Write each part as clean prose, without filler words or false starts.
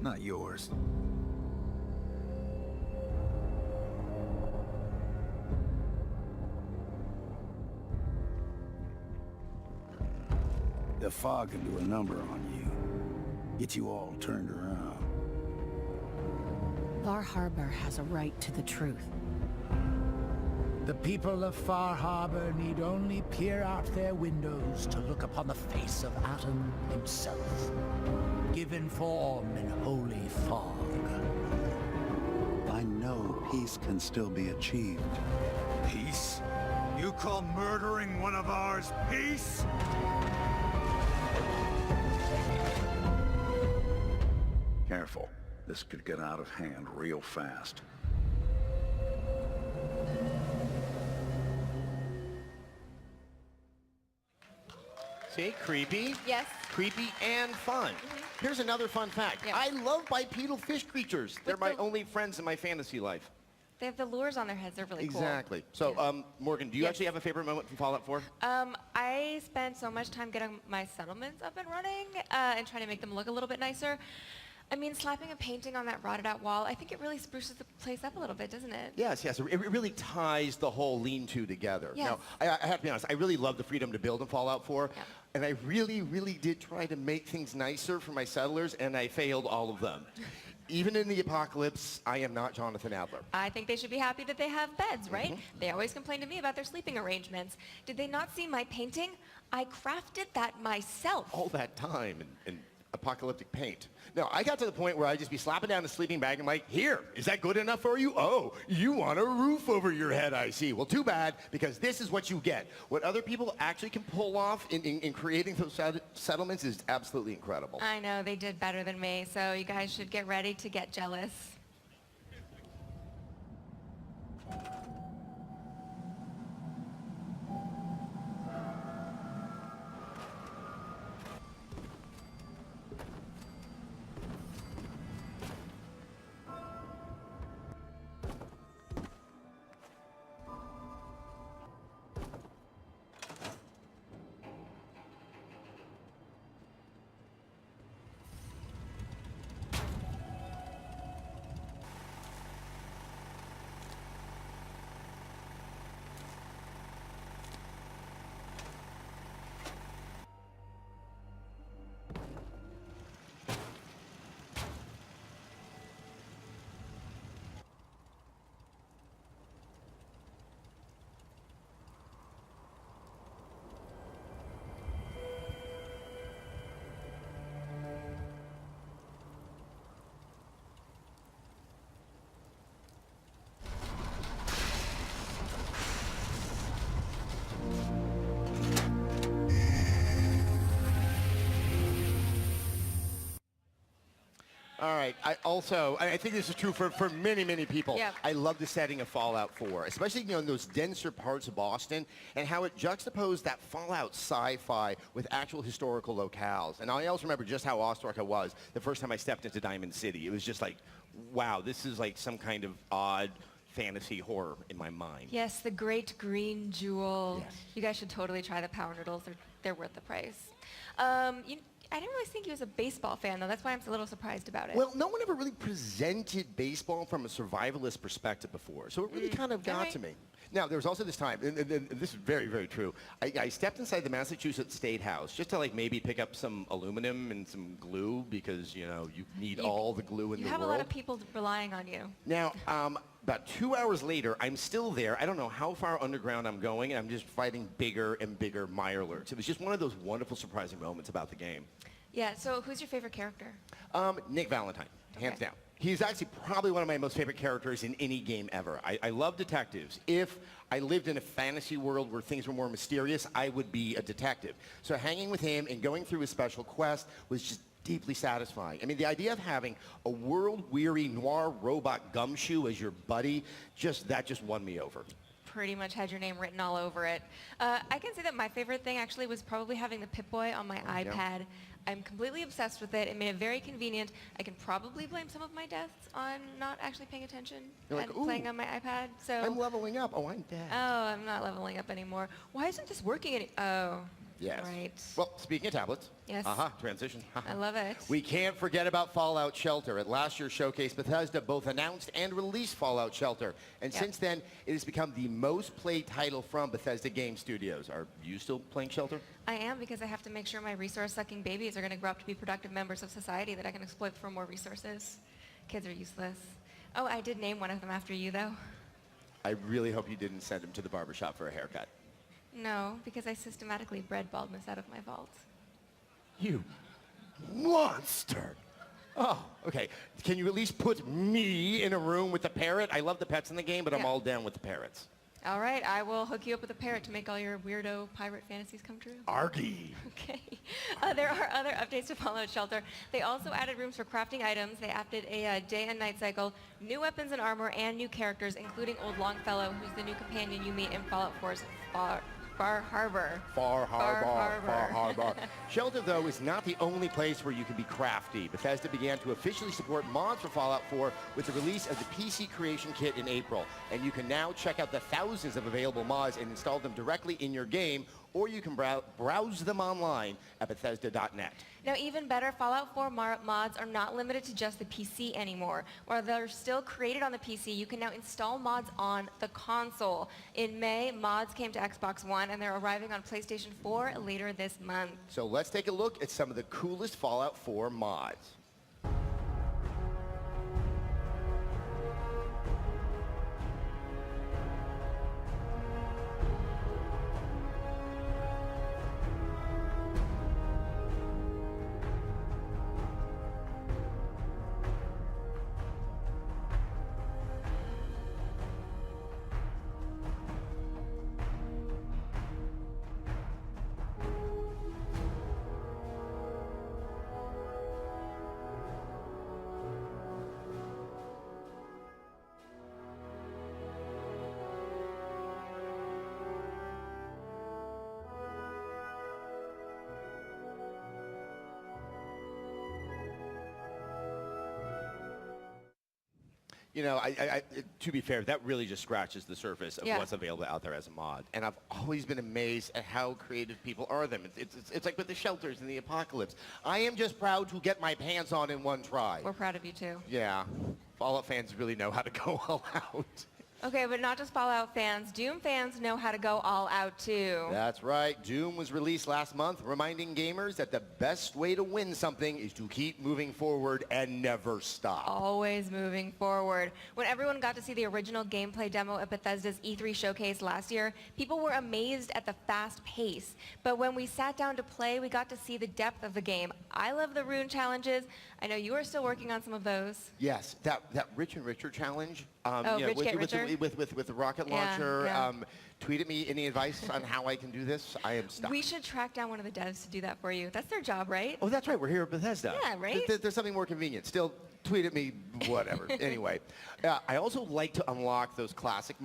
not yours. The fog can do a number on you. Get you all turned around. Far Harbor has a right to the truth. The people of Far Harbor need only peer out their windows to look upon the face of Atom himself, given form in holy fog. I know peace can still be achieved. Peace? You call murdering one of ours peace? Careful. This could get out of hand real fast. See, creepy. Yes. Creepy and fun. Here's another fun fact. Yeah. I love bipedal fish creatures. They're my only friends in my fantasy life. They have the lures on their heads. They're really Exactly. So, Morgan, do you Yes. actually have a favorite moment from Fallout 4? cool. I spent so much time getting my settlements up and running and trying to make them look a little bit nicer. I mean, slapping a painting on that rotted out wall, I think it really spruces the place up a little bit, doesn't it? Yes, yes. It really ties the whole lean-to together. Yes. Now, I have to be honest, I really love the freedom to build in Fallout 4. Yeah. And I really, really did try to make things nicer for my settlers, and I failed all of them. Even in the apocalypse, I am not Jonathan Adler. I think they should be happy that they have beds, right? They always complain to me about their sleeping arrangements. Did they not see my painting? I crafted that myself. All that time and apocalyptic paint. No, I got to the point where I'd just be slapping down a sleeping bag and like, here, is that good enough for you? Oh, you want a roof over your head, I see. Well, too bad, because this is what you get. What other people actually can pull off in creating those settlements is absolutely incredible. I know, they did better than me, so you guys should get ready to get jealous. All right. I think this is true for many, many people. Yeah. I love the setting of Fallout 4, especially in those denser parts of Boston, and how it juxtaposed that Fallout sci-fi with actual historical locales. And I also remember just how awestruck I was the first time I stepped into Diamond City. It was just like, wow, this is like some kind of odd fantasy horror in my mind. Yes, the great green jewel. Yes. You guys should totally try the power noodles. They're worth the price. I didn't really think he was a baseball fan, though. That's why I'm a little surprised about it. Well, no one ever really presented baseball from a survivalist perspective before, so it really kind of got to me. Now, there was also this time, and this is very, very true. I stepped inside the Massachusetts State House just to like maybe pick up some aluminum and some glue because, you need all the glue in the world. You have a lot of people relying on you. Now, about 2 hours later, I'm still there. I don't know how far underground I'm going, and I'm just fighting bigger and bigger Mirelurks. It was just one of those wonderful, surprising moments about the game. Yeah, so who's your favorite character? Nick Valentine, hands Okay. down. He's actually probably one of my most favorite characters in any game ever. I love detectives. If I lived in a fantasy world where things were more mysterious, I would be a detective. So hanging with him and going through his special quest was just deeply satisfying. I mean, the idea of having a world-weary noir robot gumshoe as your buddy, that just won me over. Pretty much had your name written all over it. I can say that my favorite thing actually was probably having the Pip-Boy on my iPad. I'm completely obsessed with it. It made it very convenient. I can probably blame some of my deaths on not actually paying attention You're like, and "Ooh, playing on my iPad. So I'm leveling up. Oh, I'm dead. Oh, I'm not leveling up anymore. Why isn't this working any? Oh, Yes. Right. Well, speaking of tablets. Yes. Transition. I love it. We can't forget about Fallout Shelter. At last year's showcase, Bethesda both announced and released Fallout Shelter. And since then, it has become the most played title from Bethesda Game Studios. Are you still playing Shelter? I am, because I have to make sure my resource-sucking babies are going to grow up to be productive members of society that I can exploit for more resources. Kids are useless. Oh, I did name one of them after you, though. I really hope you didn't send him to the barbershop for a haircut. No, because I systematically bred baldness out of my vault. You monster! Oh, okay. Can you at least put me in a room with the parrot? I love the pets in the game, but I'm all down with the parrots. All right, I will hook you up with a parrot to make all your weirdo pirate fantasies come true. Argy. Okay. There are other updates to Fallout Shelter. They also added rooms for crafting items. They added a day and night cycle, new weapons and armor, and new characters, including Old Longfellow, who's the new companion you meet in Fallout 4's Far Harbor. Far Harbor. Shelter, though, is not the only place where you can be crafty. Bethesda began to officially support mods for Fallout 4 with the release of the PC Creation Kit in April. And you can now check out the thousands of available mods and install them directly in your game, or you can browse them online at Bethesda.net. Now, even better, Fallout 4 mods are not limited to just the PC anymore. While they're still created on the PC, you can now install mods on the console. In May, mods came to Xbox One, and they're arriving on PlayStation 4 later this month. So let's take a look at some of the coolest Fallout 4 mods. You know, to be fair, that really just scratches the surface of what's available out there as a mod. And I've always been amazed at how creative people are them. It's like with the shelters and the apocalypse. I am just proud to get my pants on in one try. We're proud of you, too. Yeah. Fallout fans really know how to go all out. Okay, but not just Fallout fans. Doom fans know how to go all out, too. That's right. Doom was released last month, reminding gamers that the best way to win something is to keep moving forward and never stop. Always moving forward. When everyone got to see the original gameplay demo at Bethesda's E3 showcase last year, people were amazed at the fast pace. But when we sat down to play, we got to see the depth of the game. I love the rune challenges. I know you are still working on some of those. Yes, that Rich and Richer challenge. Rich Get Richer? With the rocket launcher. Yeah. Tweet at me any advice on how I can do this. I am stuck. We should track down one of the devs to do that for you. That's their job, right? Oh, that's right. We're here at Bethesda. Yeah, right? There's something more convenient. Still, tweet at me, whatever. Anyway, I also like to unlock those classic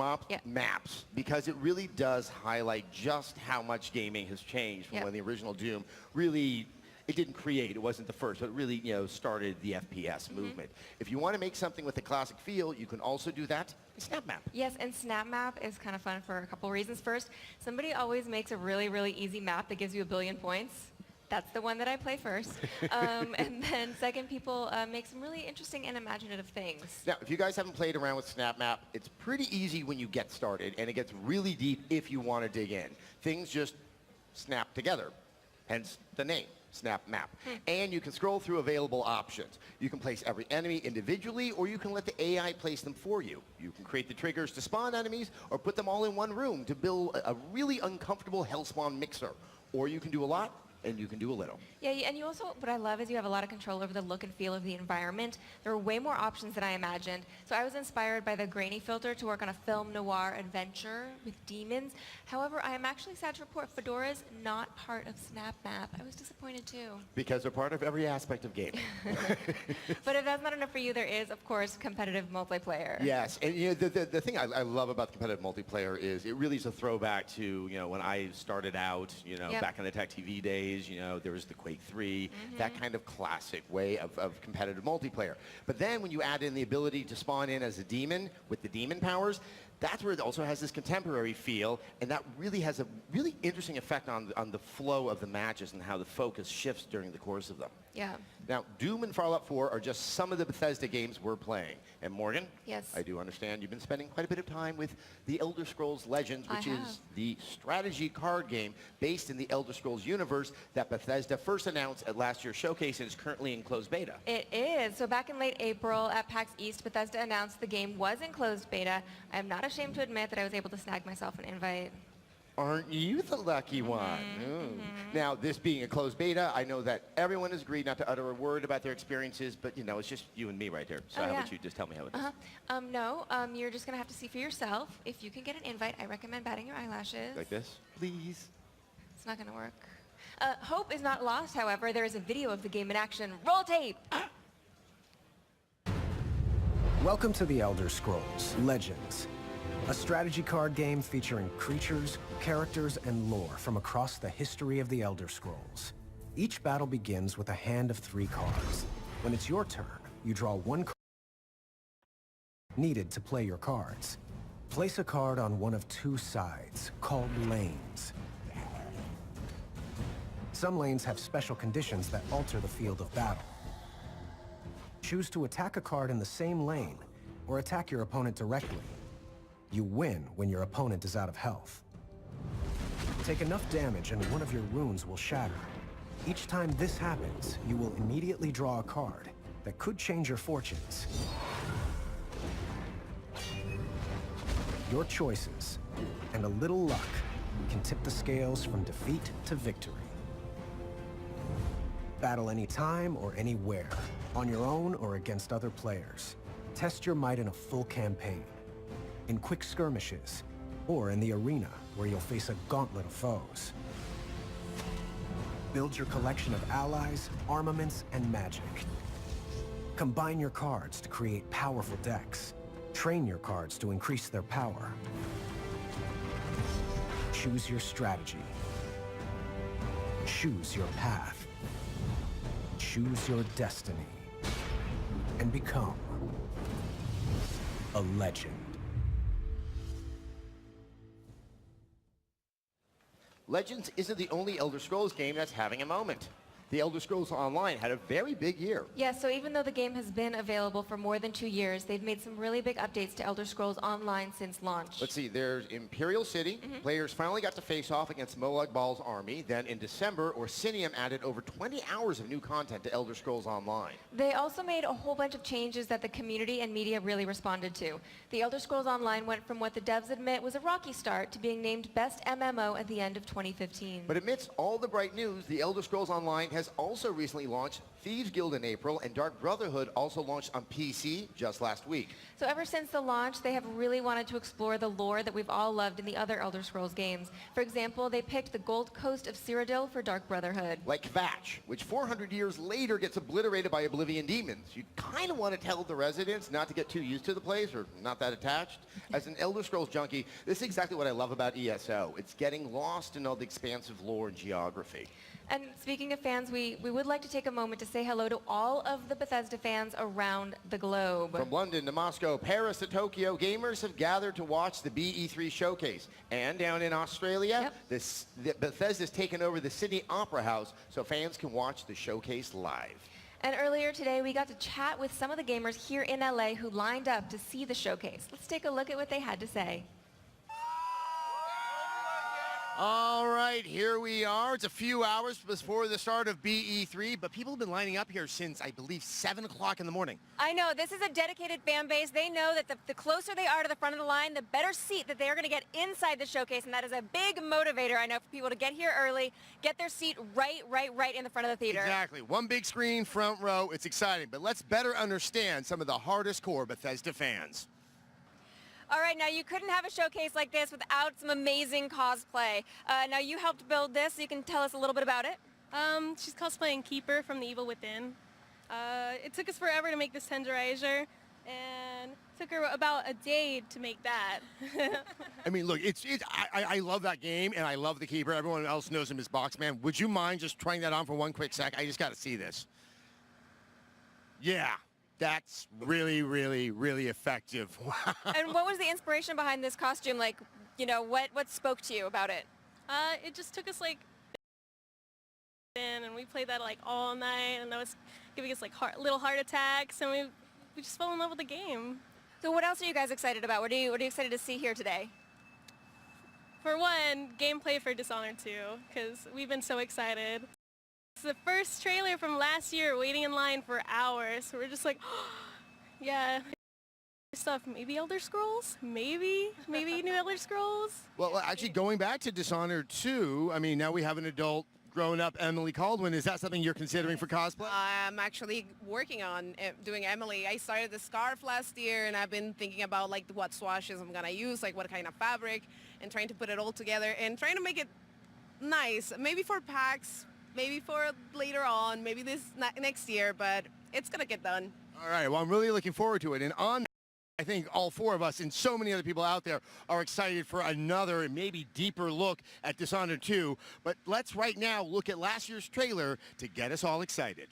maps because it really does highlight just how much gaming has changed from when the original Doom really... It didn't create, it wasn't the first, but it really, started the FPS movement. If you want to make something with a classic feel, you can also do that in Snap Map. Yes, and Snap Map is kind of fun for a couple reasons. First, somebody always makes a really, really easy map that gives you 1 billion points. That's the one that I play first. And then second, people make some really interesting and imaginative things. Now, if you guys haven't played around with Snap Map, it's pretty easy when you get started, and it gets really deep if you want to dig in. Things just snap together, hence the name. Snap Map. And you can scroll through available options. You can place every enemy individually, or you can let the AI place them for you. You can create the triggers to spawn enemies, or put them all in one room to build a really uncomfortable hellspawn mixer. Or you can do a lot, and you can do a little. Yeah, and you also, what I love is you have a lot of control over the look and feel of the environment. There are way more options than I imagined. So I was inspired by the grainy filter to work on a film noir adventure with demons. However, I am actually sad to report Fedora's not part of Snap Map. I was disappointed too. Because they're part of every aspect of gaming. But if that's not enough for you, there is, of course, competitive multiplayer. Yes, and the thing I love about the competitive multiplayer is it really is a throwback to when I started out, back in the Tech TV days. days, you know, there was the Quake 3, that kind of classic way of competitive multiplayer. But then when you add in the ability to spawn in as a demon with the demon powers, that's where it also has this contemporary feel, and that really has a really interesting effect on the flow of the matches and how the focus shifts during the course of them. Yeah. Now, Doom and Fallout 4 are just some of the Bethesda games we're playing. And Morgan? Yes. I do understand you've been spending quite a bit of time with the Elder Scrolls Legends, which is the strategy card game based in the Elder Scrolls universe that Bethesda first announced at last year's showcase and is currently in closed beta. It is. So back in late April at PAX East, Bethesda announced the game was in closed beta. I am not ashamed to admit that I was able to snag myself an invite. Aren't you the lucky one? Now, this being a closed beta, I know that everyone has agreed not to utter a word about their experiences, but, you know, it's just you and me right here. So how about you just tell me how it is? No, you're just going to have to see for yourself. If you can get an invite, I recommend batting your eyelashes. Like this? Please. It's not going to work. Hope is not lost, however. There is a video of the game in action. Roll tape! Welcome to the Elder Scrolls Legends, a strategy card game featuring creatures, characters, and lore from across the history of the Elder Scrolls. Each battle begins with a hand of 3 cards. When it's your turn, you draw 1 card needed to play your cards. Place a card on one of 2 sides, called lanes. Some lanes have special conditions that alter the field of battle. Choose to attack a card in the same lane, or attack your opponent directly. You win when your opponent is out of health. Take enough damage and one of your runes will shatter. Each time this happens, you will immediately draw a card that could change your fortunes. Your choices and a little luck can tip the scales from defeat to victory. Battle anytime or anywhere, on your own or against other players. Test your might in a full campaign, in quick skirmishes, or in the arena where you'll face a gauntlet of foes. Build your collection of allies, armaments, and magic. Combine your cards to create powerful decks. Train your cards to increase their power. Choose your strategy. Choose your path. Choose your destiny. And become a legend. Legends isn't the only Elder Scrolls game that's having a moment. The Elder Scrolls Online had a very big year. Yeah, so even though the game has been available for more than 2 years, they've made some really big updates to Elder Scrolls Online since launch. Let's see, there's Imperial City. Players finally got to face off against Molag Bal's army. Then in December, Orsinium added over 20 hours of new content to Elder Scrolls Online. They also made a whole bunch of changes that the community and media really responded to. The Elder Scrolls Online went from what the devs admit was a rocky start to being named Best MMO at the end of 2015. But amidst all the bright news, the Elder Scrolls Online has also recently launched Thieves Guild in April, and Dark Brotherhood also launched on PC just last week. So ever since the launch, they have really wanted to explore the lore that we've all loved in the other Elder Scrolls games. For example, they picked the Gold Coast of Cyrodiil for Dark Brotherhood. Like Kvatch, which 400 years later gets obliterated by Oblivion demons. You kind of want to tell the residents not to get too used to the place or not that attached. As an Elder Scrolls junkie, this is exactly what I love about ESO. It's getting lost in all the expansive lore and geography. And speaking of fans, we would like to take a moment to say hello to all of the Bethesda fans around the globe. From London to Moscow, Paris to Tokyo, gamers have gathered to watch the BE3 showcase. And down in Australia, Bethesda's taken over the Sydney Opera House so fans can watch the showcase live. And earlier today, we got to chat with some of the gamers here in LA who lined up to see the showcase. Let's take a look at what they had to say. All right, here we are. It's a few hours before the start of BE3, but people have been lining up here since, I believe, 7 o'clock in the morning. I know. This is a dedicated fan base. They know that the closer they are to the front of the line, the better seat that they are going to get inside the showcase, and that is a big motivator, I know, for people to get here early, get their seat right in the front of the theater. Exactly. One big screen, front row. It's exciting, but let's better understand some of the hardest core Bethesda fans. All right, now you couldn't have a showcase like this without some amazing cosplay. Now you helped build this, so you can tell us a little bit about it. She's cosplaying Keeper from The Evil Within. It took us forever to make this Tenderizer. and took her about a day to make that. I mean, look, I love that game, and I love the Keeper. Everyone else knows him as Boxman. Would you mind just trying that on for one quick sec? I just got to see this. Yeah, that's really, really, really effective. Wow. And what was the inspiration behind this costume? Like, you know, what spoke to you about it? It just took us like and we played that like all night, and that was giving us like little heart attacks, and we just fell in love with the game. So what else are you guys excited about? What are you excited to see here today? For one, gameplay for Dishonored 2, because we've been so excited. It's the first trailer from last year, waiting in line for hours. So we're just like, oh, yeah, stuff. Maybe Elder Scrolls? Maybe new Elder Scrolls? Well, actually, going back to Dishonored 2, I mean, now we have an adult grown-up Emily Caldwin. Is that something you're considering for cosplay? I'm actually working on doing Emily. I started the scarf last year, and I've been thinking about like what swashes I'm gonna use, like what kind of fabric, and trying to put it all together and trying to make it nice. Maybe for PAX, maybe for later on, maybe this next year, but it's gonna get done. All right, well, I'm really looking forward to it. And on, I think all four of us and so many other people out there are excited for another and maybe deeper look at Dishonored 2. But let's right now look at last year's trailer to get us all excited.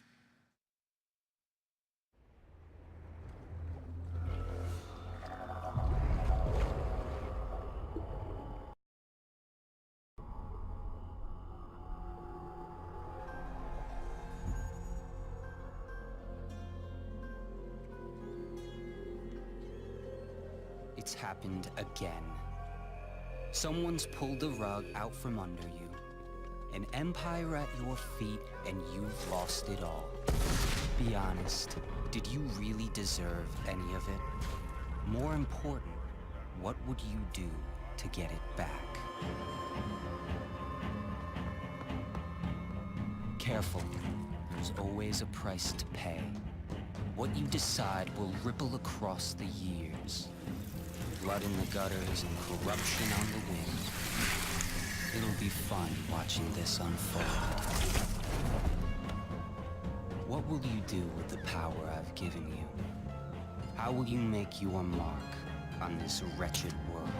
It's happened again. Someone's pulled the rug out from under you, an empire at your feet, and you've lost it all. Be honest, did you really deserve any of it? More important, what would you do to get it back? Careful, there's always a price to pay. What you decide will ripple across the years. Blood in the gutters and corruption on the wind. It'll be fun watching this unfold. What will you do with the power I've given you? How will you make your mark on this wretched world?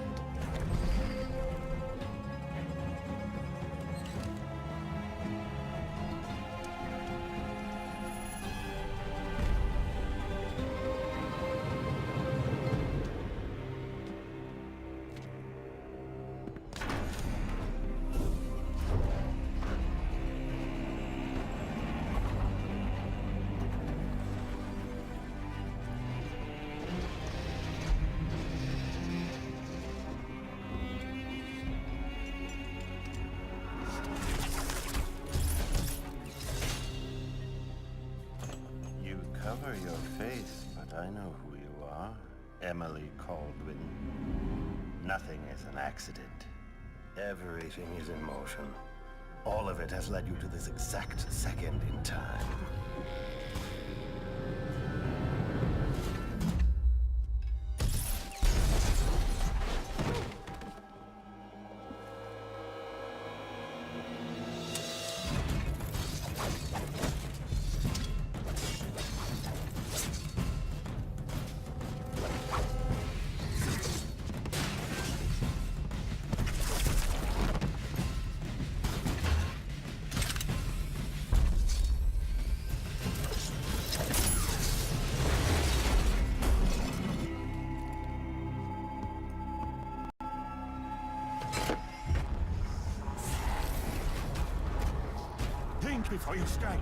Cover your face, but I know who you are. Emily Caldwin. Nothing is an accident. Everything is in motion. All of it has led you to this exact second in time. Think before you strike.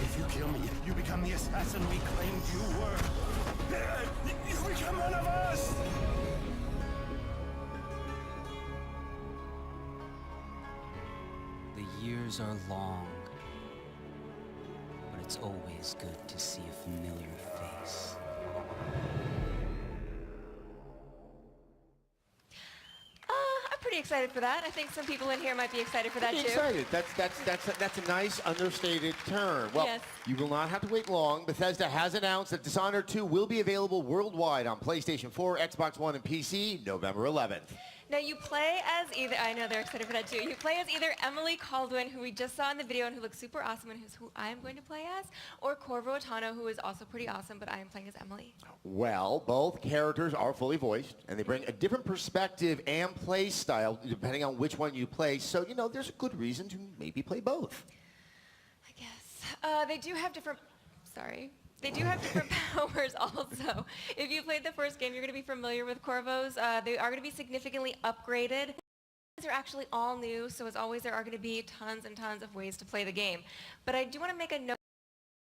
If you kill me, you become the assassin we claimed you were. You become one of us! The years are long, but it's always good to see a familiar face. I'm pretty excited for that. I think some people in here might be excited for that too. Excited. That's a nice understated term. Well, yes. You will not have to wait long. Bethesda has announced that Dishonored 2 will be available worldwide on PlayStation 4, Xbox One, and PC November 11th. Now you play as either, I know they're excited for that too, you play as either Emily Caldwin, who we just saw in the video and who looks super awesome and who I am going to play as, or Corvo Otano, who is also pretty awesome, but I am playing as Emily. Well, both characters are fully voiced, and they bring a different perspective and play style depending on which one you play, so, you know, there's a good reason to maybe play both. I guess. They do have different, They do have different powers also. If you played the first game, you're going to be familiar with Corvos. They are going to be significantly upgraded. They're actually all new, so as always, there are going to be tons and tons of ways to play the game. But I do want to make a note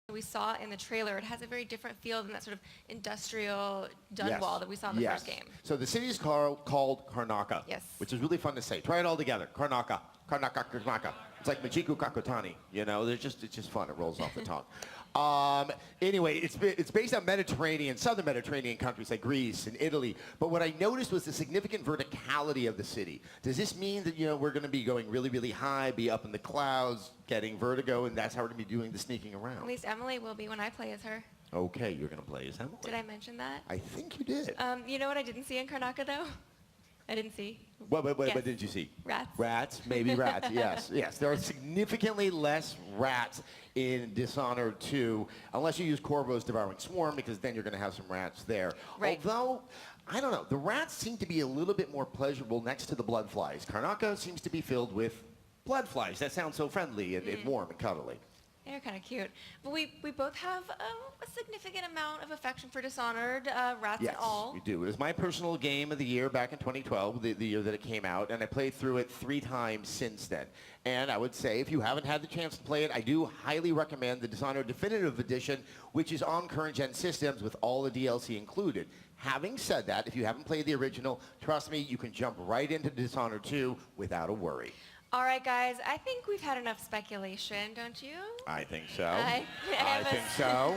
that we saw in the trailer. It has a very different feel than that sort of industrial dun wall that we saw in the first game. So the city is called Karnaca, which is really fun to say. Try it all together. Karnaca. Karnaca, Karnaca. It's like Majiku Kakotani, you know? It's just fun. It rolls off the tongue. Anyway, it's based on southern Mediterranean countries like Greece and Italy. But what I noticed was the significant verticality of the city. Does this mean that, you know, we're going to be going really, really high, be up in the clouds, getting vertigo, and that's how we're going to be doing the sneaking around? At least Emily will be when I play as her. Okay, you're going to play as Emily. Did I mention that? I think you did. You know what I didn't see in Karnaca, though? I didn't see. What did you see? Rats. Rats? Maybe rats, yes. There are significantly less rats in Dishonored 2, unless you use Corvo's Devouring Swarm, because then you're going to have some rats there. Right. Although, I don't know, the rats seem to be a little bit more pleasurable next to the blood flies. Karnaca seems to be filled with blood flies. That sounds so friendly and warm and cuddly. They're kind of cute. But we both have a significant amount of affection for Dishonored, rats and all. Yes, we do. It was my personal game of the year back in 2012, the year that it came out, and I played through it 3 times since then. And I would say, if you haven't had the chance to play it, I do highly recommend the Dishonored Definitive Edition, which is on current-gen systems with all the DLC included. Having said that, if you haven't played the original, trust me, you can jump right into Dishonored 2 without a worry. All right, guys, I think we've had enough speculation, don't you? I think so. I think so.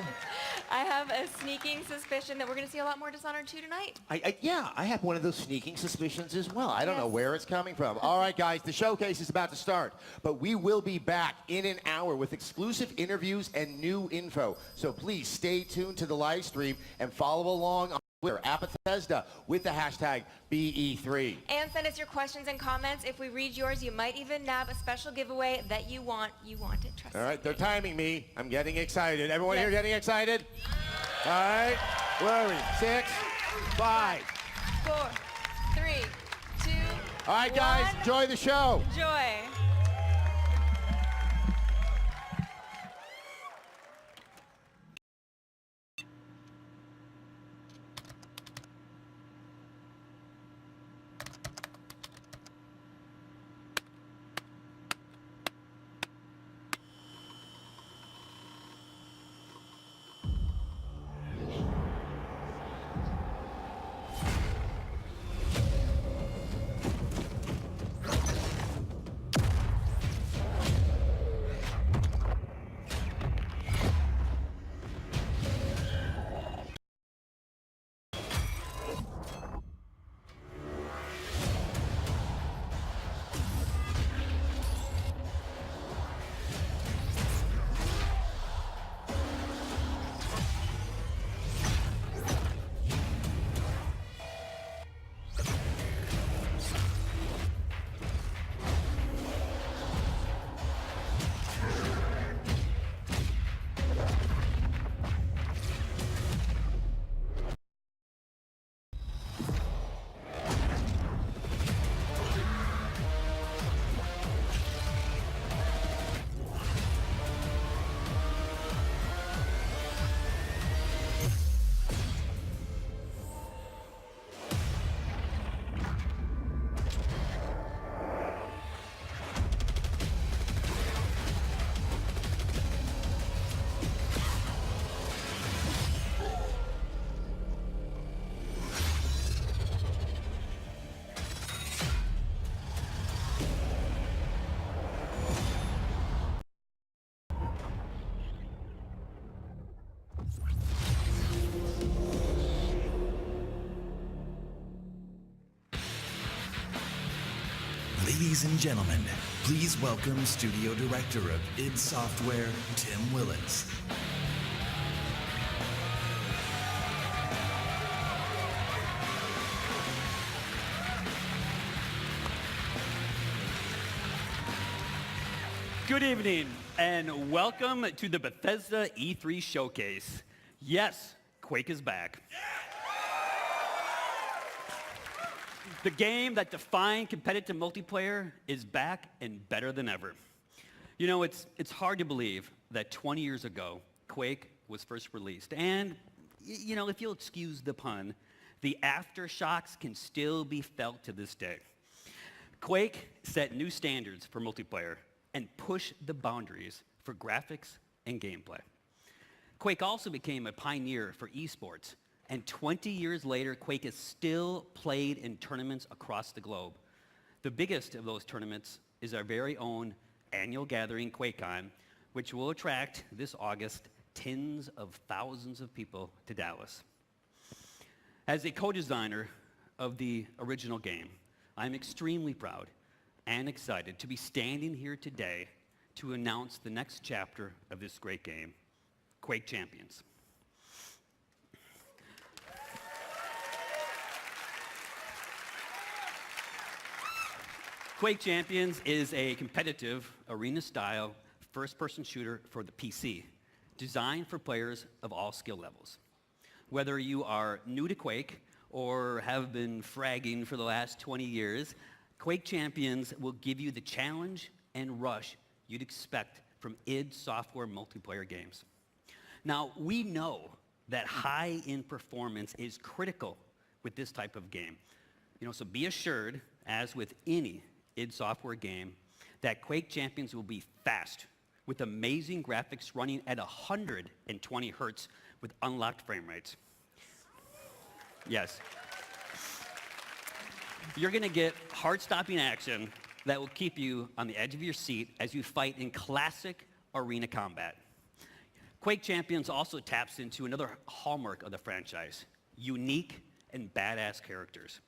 I have a sneaking suspicion that we're going to see a lot more Dishonored 2 tonight. I have one of those sneaking suspicions as well. I don't know where it's coming from. All right, guys, the showcase is about to start, but we will be back in an hour with exclusive interviews and new info. So please stay tuned to the live stream and follow along on Twitter at Bethesda with the hashtag BE3. And send us your questions and comments. If we read yours, you might even nab a special giveaway that you want. You want it, trust me. All right, they're timing me. I'm getting excited. Everyone here getting excited? All right, where are we? 6, 5, 4, 3, 2, all right, guys, enjoy the show. Enjoy. Ladies and gentlemen, please welcome Studio Director of id Software, Tim Willits. Good evening, and welcome to the Bethesda E3 Showcase. Yes, Quake is back. The game that defined competitive multiplayer is back and better than ever. You know, it's hard to believe that 20 years ago, Quake was first released. And, you know, if you'll excuse the pun, the aftershocks can still be felt to this day. Quake set new standards for multiplayer and pushed the boundaries for graphics and gameplay. Quake also became a pioneer for esports, and 20 years later, Quake is still played in tournaments across the globe. The biggest of those tournaments is our very own annual gathering, Quakecon, which will attract this August tens of thousands of people to Dallas. As a co-designer of the original game, I'm extremely proud and excited to be standing here today to announce the next chapter of this great game, Quake Champions. Quake Champions is a competitive, arena-style, first-person shooter for the PC, designed for players of all skill levels. Whether you are new to Quake or have been fragging for the last 20 years, Quake Champions will give you the challenge and rush you'd expect from id Software multiplayer games. Now, we know that high-end performance is critical with this type of game. You know, so be assured, as with any id Software game, that Quake Champions will be fast, with amazing graphics running at 120 hertz with unlocked frame rates. Yes. You're going to get heart-stopping action that will keep you on the edge of your seat as you fight in classic arena combat. Quake Champions also taps into another hallmark of the franchise, unique and badass characters.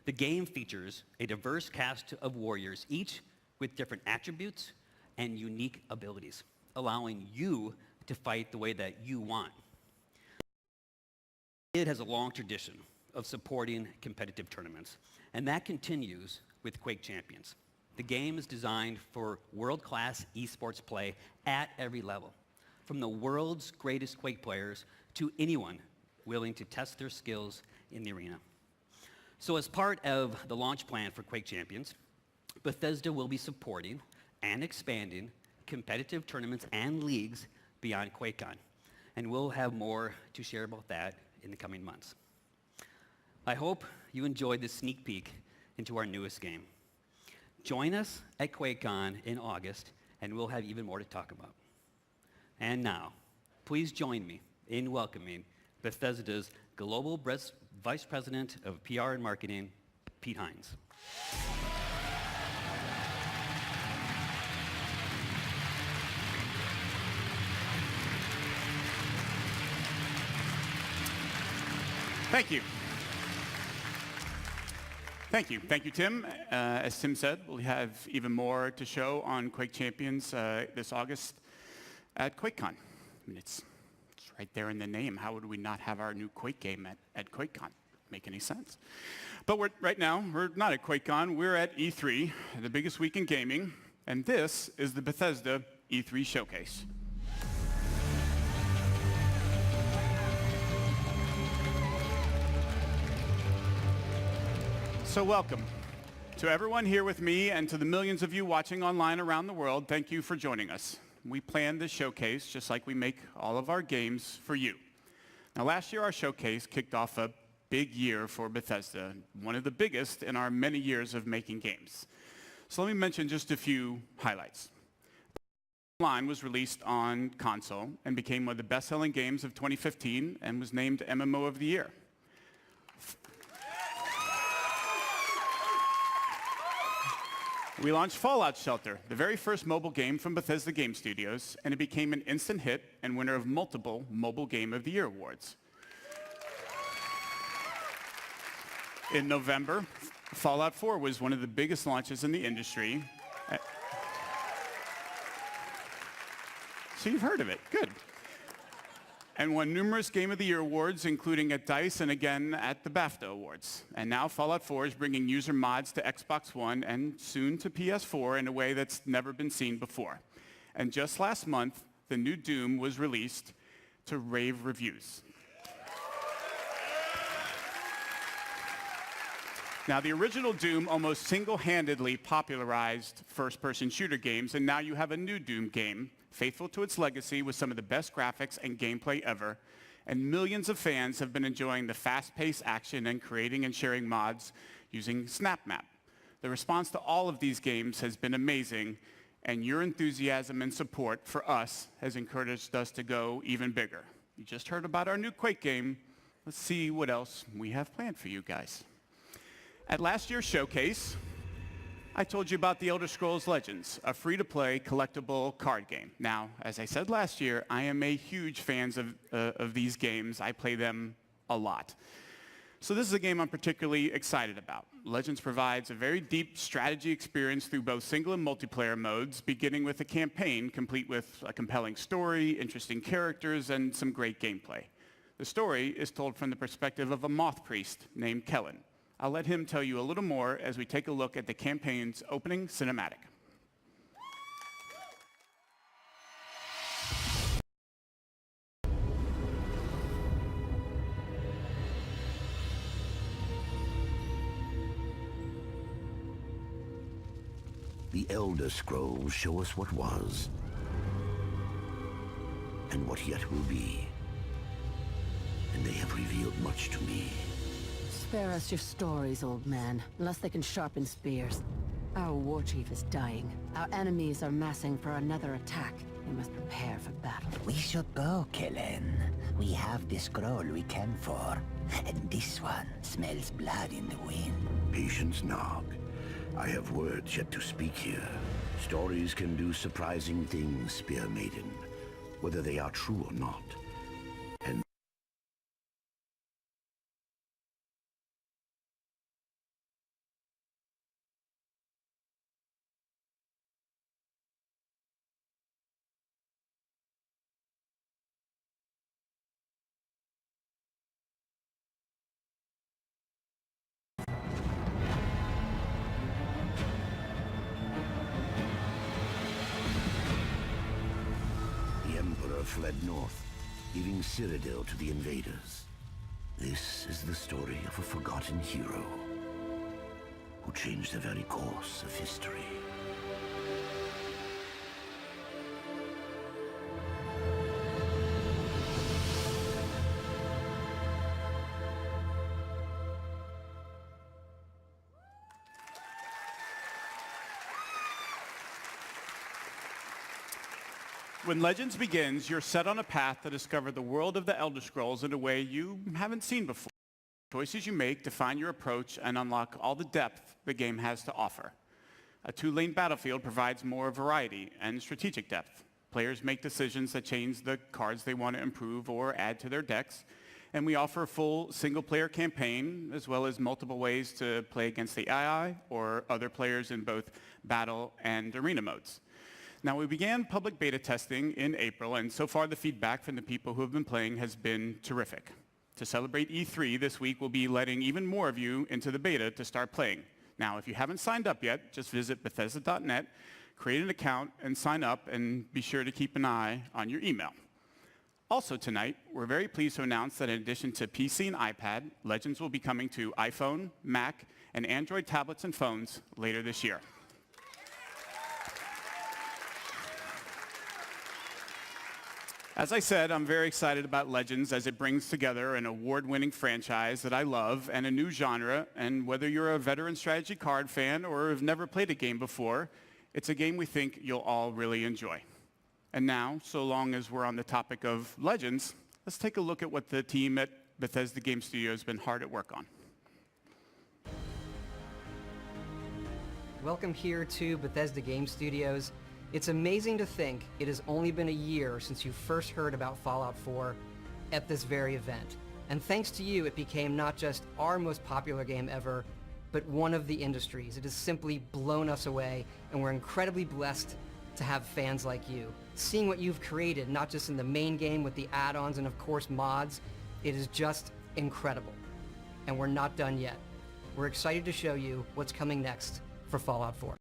The game features a diverse cast of warriors, each with different attributes and unique abilities, allowing you to fight the way that you want. It has a long tradition of supporting competitive tournaments, and that continues with Quake Champions. The game is designed for world-class esports play at every level, from the world's greatest Quake players to anyone willing to test their skills in the arena. So as part of the launch plan for Quake Champions, Bethesda will be supporting and expanding competitive tournaments and leagues beyond Quakecon, and we'll have more to share about that in the coming months. I hope you enjoyed this sneak peek into our newest game. Join us at Quakecon in August, and we'll have even more to talk about. And now, please join me in welcoming Bethesda's Global Vice President of PR and Marketing, Pete Hines. Thank you. Thank you. Thank you, Tim. As Tim said, we'll have even more to show on Quake Champions this August at Quakecon. I mean, it's right there in the name. How would we not have our new Quake game at Quakecon? Make any sense? But right now, we're not at Quakecon. We're at E3, the biggest week in gaming, and this is the Bethesda E3 Showcase. So welcome to everyone here with me and to the millions of you watching online around the world. Thank you for joining us. We planned this showcase just like we make all of our games for you. Now, last year our showcase kicked off a big year for Bethesda, one of the biggest in our many years of making games. So let me mention just a few highlights. Online was released on console and became one of the best-selling games of 2015 and was named MMO of the Year. We launched Fallout Shelter, the very first mobile game from Bethesda Game Studios, and it became an instant hit and winner of multiple Mobile Game of the Year awards. In November, Fallout 4 was one of the biggest launches in the industry. So you've heard of it, good. And won numerous Game of the Year awards, including at DICE and again at the BAFTA Awards. And now Fallout 4 is bringing user mods to Xbox One and soon to PS4 in a way that's never been seen before. And just last month, the new Doom was released to rave reviews. Now, the original Doom almost single-handedly popularized first-person shooter games, and now you have a new Doom game, faithful to its legacy with some of the best graphics and gameplay ever, and millions of fans have been enjoying the fast-paced action and creating and sharing mods using SnapMap. The response to all of these games has been amazing, and your enthusiasm and support for us has encouraged us to go even bigger. You just heard about our new Quake game. Let's see what else we have planned for you guys. At last year's showcase, I told you about The Elder Scrolls Legends, a free-to-play collectible card game. Now, as I said last year, I am a huge fan of these games. I play them a lot. So this is a game I'm particularly excited about. Legends provides a very deep strategy experience through both single and multiplayer modes, beginning with a campaign complete with a compelling story, interesting characters, and some great gameplay. The story is told from the perspective of a moth priest named Kellen. I'll let him tell you a little more as we take a look at the campaign's opening cinematic. The Elder Scrolls show us what was, and what yet will be. And they have revealed much to me. Spare us your stories, old man, unless they can sharpen spears. Our war chief is dying. Our enemies are massing for another attack. We must prepare for battle. We should go, Kellen. We have the scroll we came for, and this one smells blood in the wind. Patience, Nog. I have words yet to speak here. Stories can do surprising things, Spear Maiden, whether they are true or not. And fled north, leaving Cyrodiil to the invaders. This is the story of a forgotten hero who changed the very course of history. When Legends begins, you're set on a path to discover the world of the Elder Scrolls in a way you haven't seen before. Choices you make define your approach and unlock all the depth the game has to offer. A two-lane battlefield provides more variety and strategic depth. Players make decisions that change the cards they want to improve or add to their decks, and we offer a full single-player campaign as well as multiple ways to play against the AI or other players in both battle and arena modes. Now, we began public beta testing in April, and so far the feedback from the people who have been playing has been terrific. To celebrate E3 this week, we'll be letting even more of you into the beta to start playing. Now, if you haven't signed up yet, just visit Bethesda.net, create an account, and sign up, and be sure to keep an eye on your email. Also tonight, we're very pleased to announce that in addition to PC and iPad, Legends will be coming to iPhone, Mac, and Android tablets and phones later this year. As I said, I'm very excited about Legends as it brings together an award-winning franchise that I love and a new genre, and whether you're a veteran strategy card fan or have never played a game before, it's a game we think you'll all really enjoy. And now, so long as we're on the topic of Legends, let's take a look at what the team at Bethesda Game Studios has been hard at work on. Welcome here to Bethesda Game Studios. It's amazing to think it has only been a year since you first heard about Fallout 4 at this very event. And thanks to you, it became not just our most popular game ever, but one of the industry's. It has simply blown us away, and we're incredibly blessed to have fans like you. Seeing what you've created, not just in the main game with the add-ons and of course mods, it is just incredible. And we're not done yet. We're excited to show you what's coming next for Fallout 4.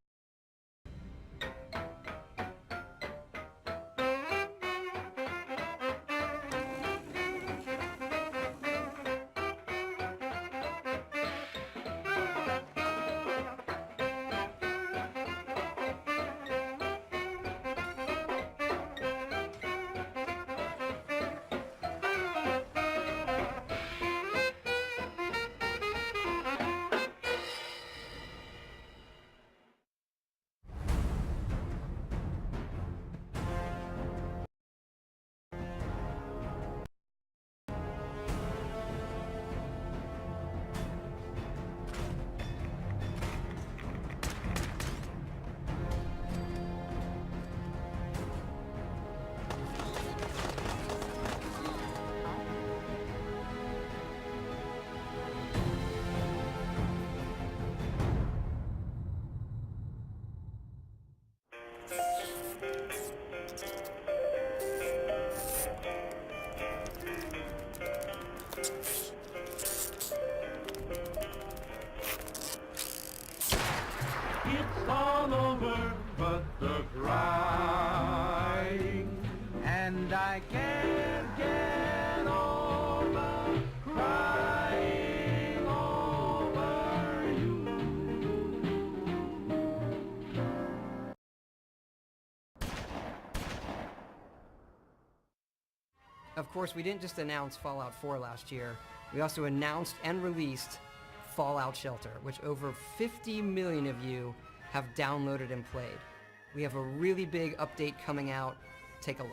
Of course, we didn't just announce Fallout 4 last year. We also announced and released Fallout Shelter, which over 50 million of you have downloaded and played. We have a really big update coming out. Take a look.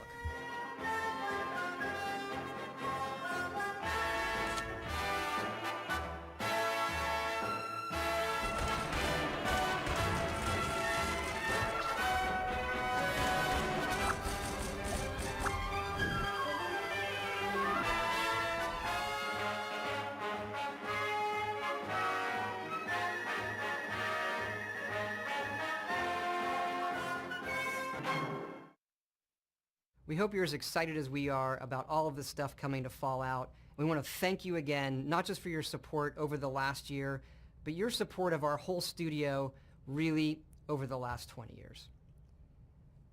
We hope you're as excited as we are about all of the stuff coming to Fallout. We want to thank you again, not just for your support over the last year, but your support of our whole studio really over the last 20 years.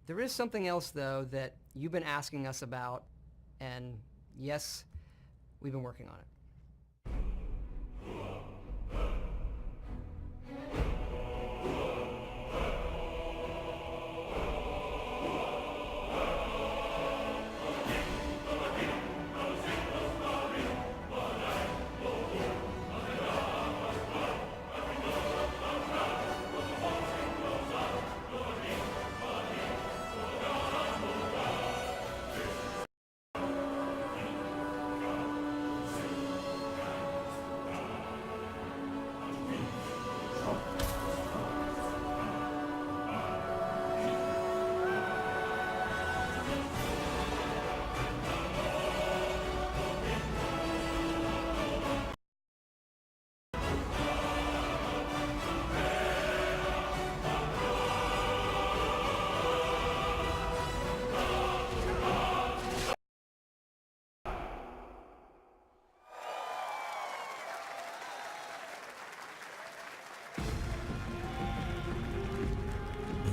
There is something else, though, that you've been asking us about, and yes, we've been working on it.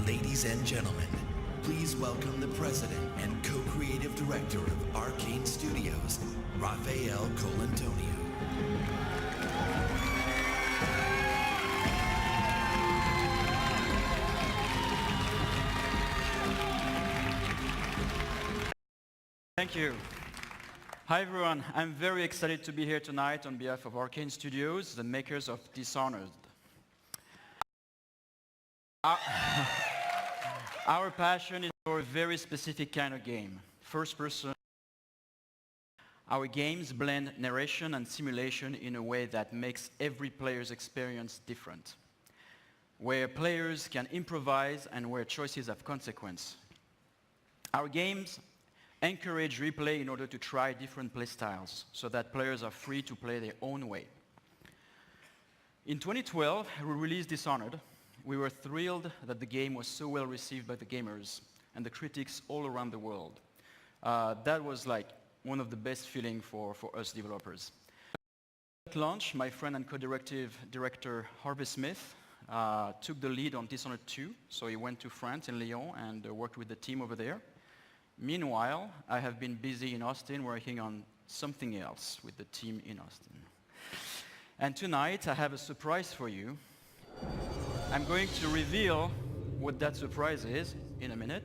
Ladies and gentlemen, please welcome the president and co-creative director of Arcane Studios, Rafael Colantonio. Thank you. Hi everyone, I'm very excited to be here tonight on behalf of Arcane Studios, the makers of Dishonored. Our passion is for a very specific kind of game, first person. Our games blend narration and simulation in a way that makes every player's experience different, where players can improvise and where choices have consequence. Our games encourage replay in order to try different playstyles so that players are free to play their own way. In 2012, we released Dishonored. We were thrilled that the game was so well received by the gamers and the critics all around the world. That was like one of the best feelings for us developers. At launch, my friend and co-director Harvey Smith took the lead on Dishonored 2, so he went to France in Lyon and worked with the team over there. Meanwhile, I have been busy in Austin working on something else with the team in Austin. And tonight I have a surprise for you. I'm going to reveal what that surprise is in a minute.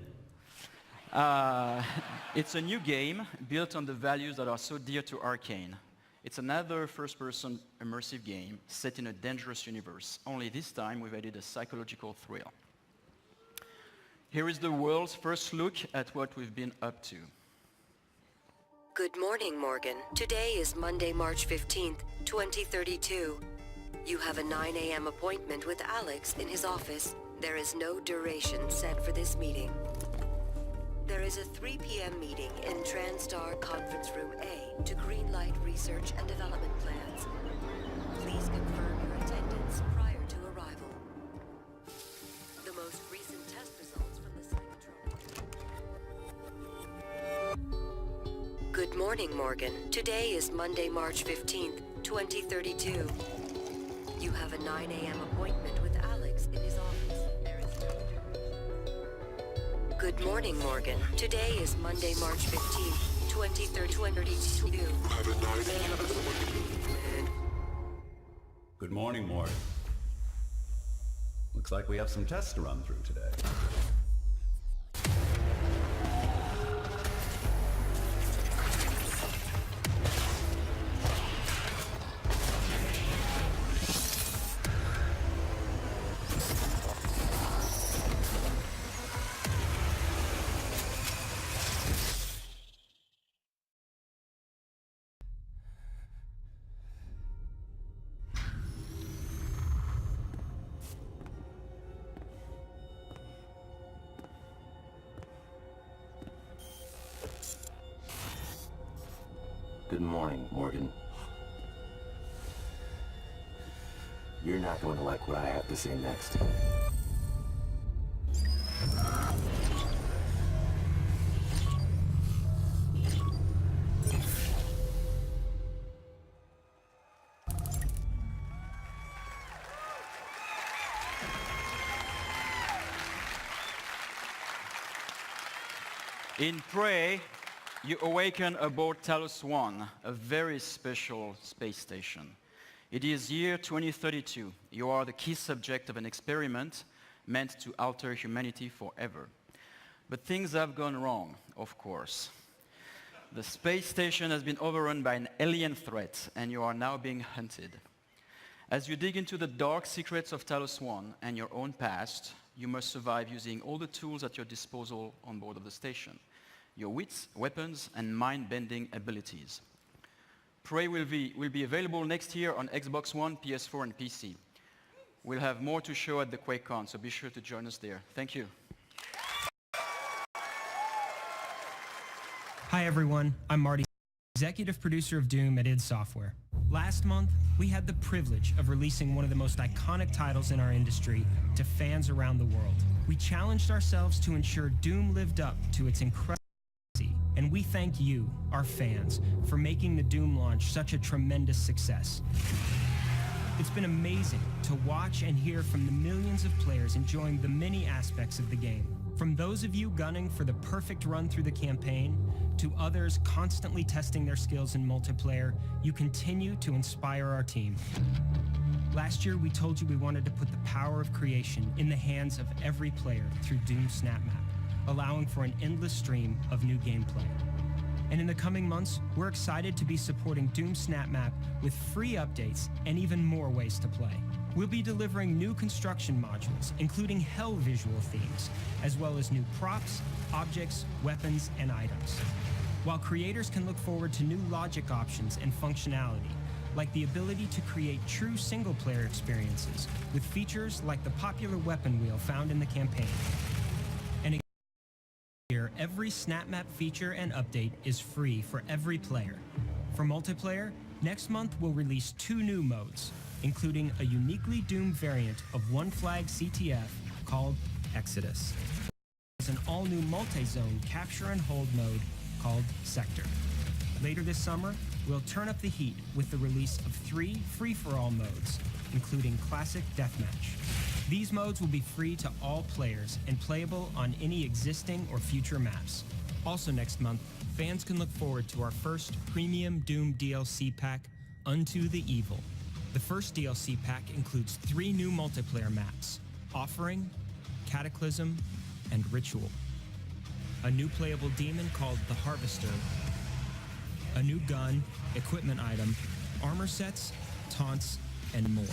It's a new game built on the values that are so dear to Arcane. It's another first-person immersive game set in a dangerous universe. Only this time we've added a psychological thrill. Here is the world's first look at what we've been up to. Good morning, Morgan. Today is Monday, March 15th, 2032. You have a 9 a.m. appointment with Alex in his office. There is no duration set for this meeting. There is a 3 p.m. meeting in TranStar Conference Room A to greenlight research and development plans. Please confirm your attendance prior to arrival. The most recent test results from the Psychotronic. Good morning, Morgan. Today is Monday, March 15th, 2032. You have a 9 a.m. appointment with Alex in his office. There is no duration. Good morning, Morgan. Today is Monday, March 15th, 2032. You have a 9 a.m. appointment. Good morning, Morgan. Looks like we have some tests to run through today. morning, Morgan. You're not going to like what I have to say next. In Prey, you awaken aboard Talos 1, a very special space station. It is year 2032. You are the key subject of an experiment meant to alter humanity forever. But things have gone wrong, of course. The space station has been overrun by an alien threat, and you are now being hunted. As you dig into the dark secrets of Talos 1 and your own past, you must survive using all the tools at your disposal on board of the station. Your wits, weapons, and mind-bending abilities. Prey will be available next year on Xbox One, PS4, and PC. We'll have more to show at the Quakecon, so be sure to join us there. Thank you. Hi everyone, I'm Marty, executive producer of Doom at id Software. Last month, we had the privilege of releasing one of the most iconic titles in our industry to fans around the world. We challenged ourselves to ensure Doom lived up to its incredible legacy, and we thank you, our fans, for making the Doom launch such a tremendous success. It's been amazing to watch and hear from the millions of players enjoying the many aspects of the game. From those of you gunning for the perfect run through the campaign, to others constantly testing their skills in multiplayer, you continue to inspire our team. Last year, we told you we wanted to put the power of creation in the hands of every player through Doom SnapMap, allowing for an endless stream of new gameplay. And in the coming months, we're excited to be supporting Doom SnapMap with free updates and even more ways to play. We'll be delivering new construction modules, including hell visual themes, as well as new props, objects, weapons, and items. While creators can look forward to new logic options and functionality, like the ability to create true single-player experiences with features like the popular weapon wheel found in the campaign. And here, every SnapMap feature and update is free for every player. For multiplayer, next month we'll release 2 new modes, including a uniquely Doom variant of One Flag CTF called Exodus. There's an all-new multi-zone capture and hold mode called Sector. Later this summer, we'll turn up the heat with the release of 3 free-for-all modes, including Classic Deathmatch. These modes will be free to all players and playable on any existing or future maps. Also next month, fans can look forward to our first premium Doom DLC pack, Unto the Evil. The first DLC pack includes 3 new multiplayer maps, Offering, Cataclysm, and Ritual. A new playable demon called the Harvester, a new gun, equipment item, armor sets, taunts, and more.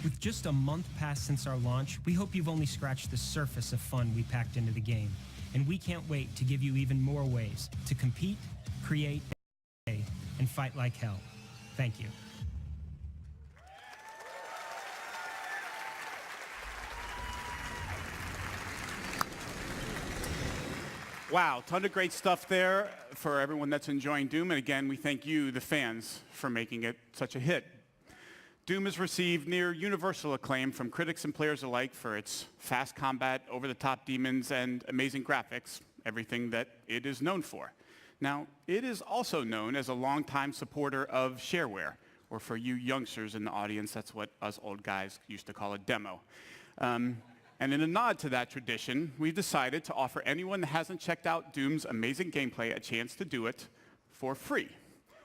With just a month past since our launch, we hope you've only scratched the surface of fun we packed into the game, and we can't wait to give you even more ways to compete, create, and fight like hell. Thank you. Wow, ton of great stuff there for everyone that's enjoying Doom. And again, we thank you, the fans, for making it such a hit. Doom has received near universal acclaim from critics and players alike for its fast combat, over-the-top demons, and amazing graphics, everything that it is known for. Now, it is also known as a longtime supporter of shareware, or for you youngsters in the audience, that's what us old guys used to call a demo. And in a nod to that tradition, we've decided to offer anyone that hasn't checked out Doom's amazing gameplay a chance to do it for free.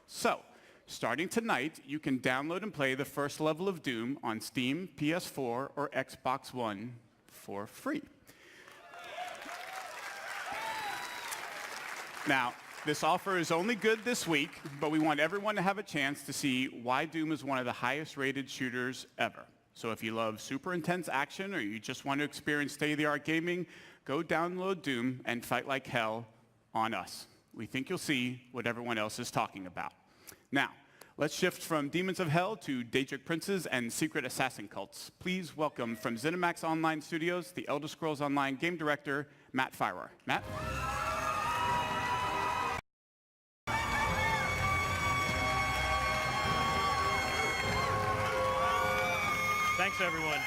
So, starting tonight, you can download and play the first level of Doom on Steam, PS4, or Xbox One for free. Now, this offer is only good this week, but we want everyone to have a chance to see why Doom is one of the highest rated shooters ever. So if you love super intense action or you just want to experience state-of-the-art gaming, go download Doom and fight like hell on us. We think you'll see what everyone else is talking about. Now, let's shift from Demons of Hell to Daedric Princes and Secret Assassin Cults. Please welcome from ZeniMax Online Studios, the Elder Scrolls Online game director, Matt Firor. Matt? Thanks, everyone.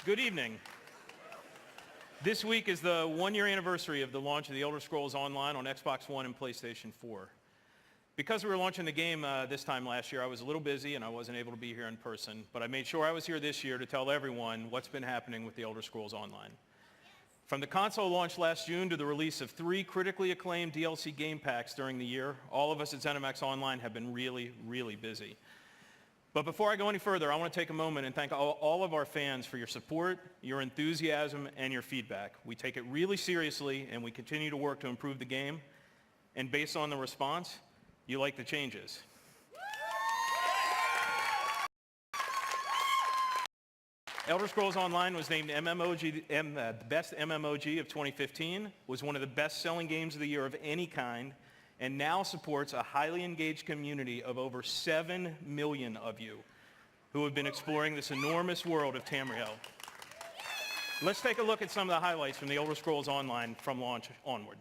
Good evening. This week is the one-year anniversary of the launch of The Elder Scrolls Online on Xbox One and PlayStation 4. Because we were launching the game this time last year, I was a little busy and I wasn't able to be here in person, but I made sure I was here this year to tell everyone what's been happening with The Elder Scrolls Online. From the console launch last June to the release of 3 critically acclaimed DLC game packs during the year, all of us at ZeniMax Online have been really, really busy. But before I go any further, I want to take a moment and thank all of our fans for your support, your enthusiasm, and your feedback. We take it really seriously, and we continue to work to improve the game. And based on the response, you like the changes. Elder Scrolls Online was named the best MMOG of 2015, was one of the best-selling games of the year of any kind, and now supports a highly engaged community of over 7 million of you who have been exploring this enormous world of Tamriel. Let's take a look at some of the highlights from the Elder Scrolls Online from launch onward.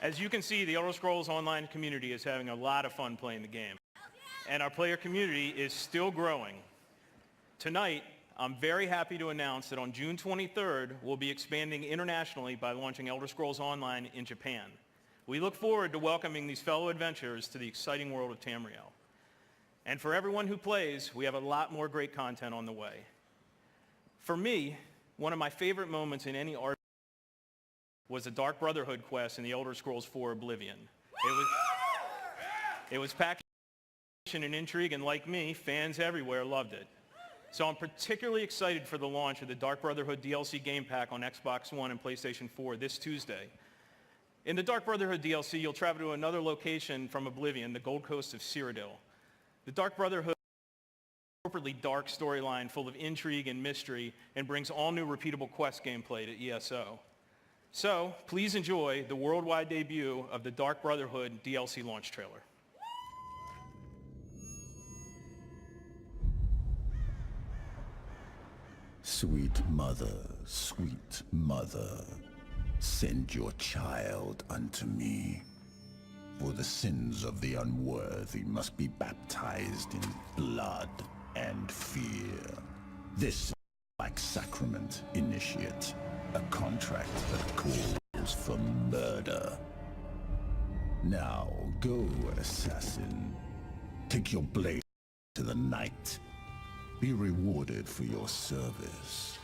As you can see, the Elder Scrolls Online community is having a lot of fun playing the game. And our player community is still growing. Tonight, I'm very happy to announce that on June 23rd, we'll be expanding internationally by launching Elder Scrolls Online in Japan. We look forward to welcoming these fellow adventurers to the exciting world of Tamriel. And for everyone who plays, we have a lot more great content on the way. For me, one of my favorite moments in any RPG was the Dark Brotherhood quest in the Elder Scrolls 4 Oblivion. It was packed with action and intrigue, and like me, fans everywhere loved it. So I'm particularly excited for the launch of the Dark Brotherhood DLC game pack on Xbox One and PlayStation 4 this Tuesday. In the Dark Brotherhood DLC, you'll travel to another location from Oblivion, the Gold Coast of Cyrodiil. The Dark Brotherhood is a appropriately dark storyline full of intrigue and mystery and brings all new repeatable quest gameplay to ESO. So, please enjoy the worldwide debut of the Dark Brotherhood DLC launch trailer. Sweet mother, send your child unto me. For the sins of the unworthy must be baptized in blood and fear. This is like sacrament, initiate. A contract that calls for murder. Now, go, assassin. Take your blade to the night. Be rewarded for your service.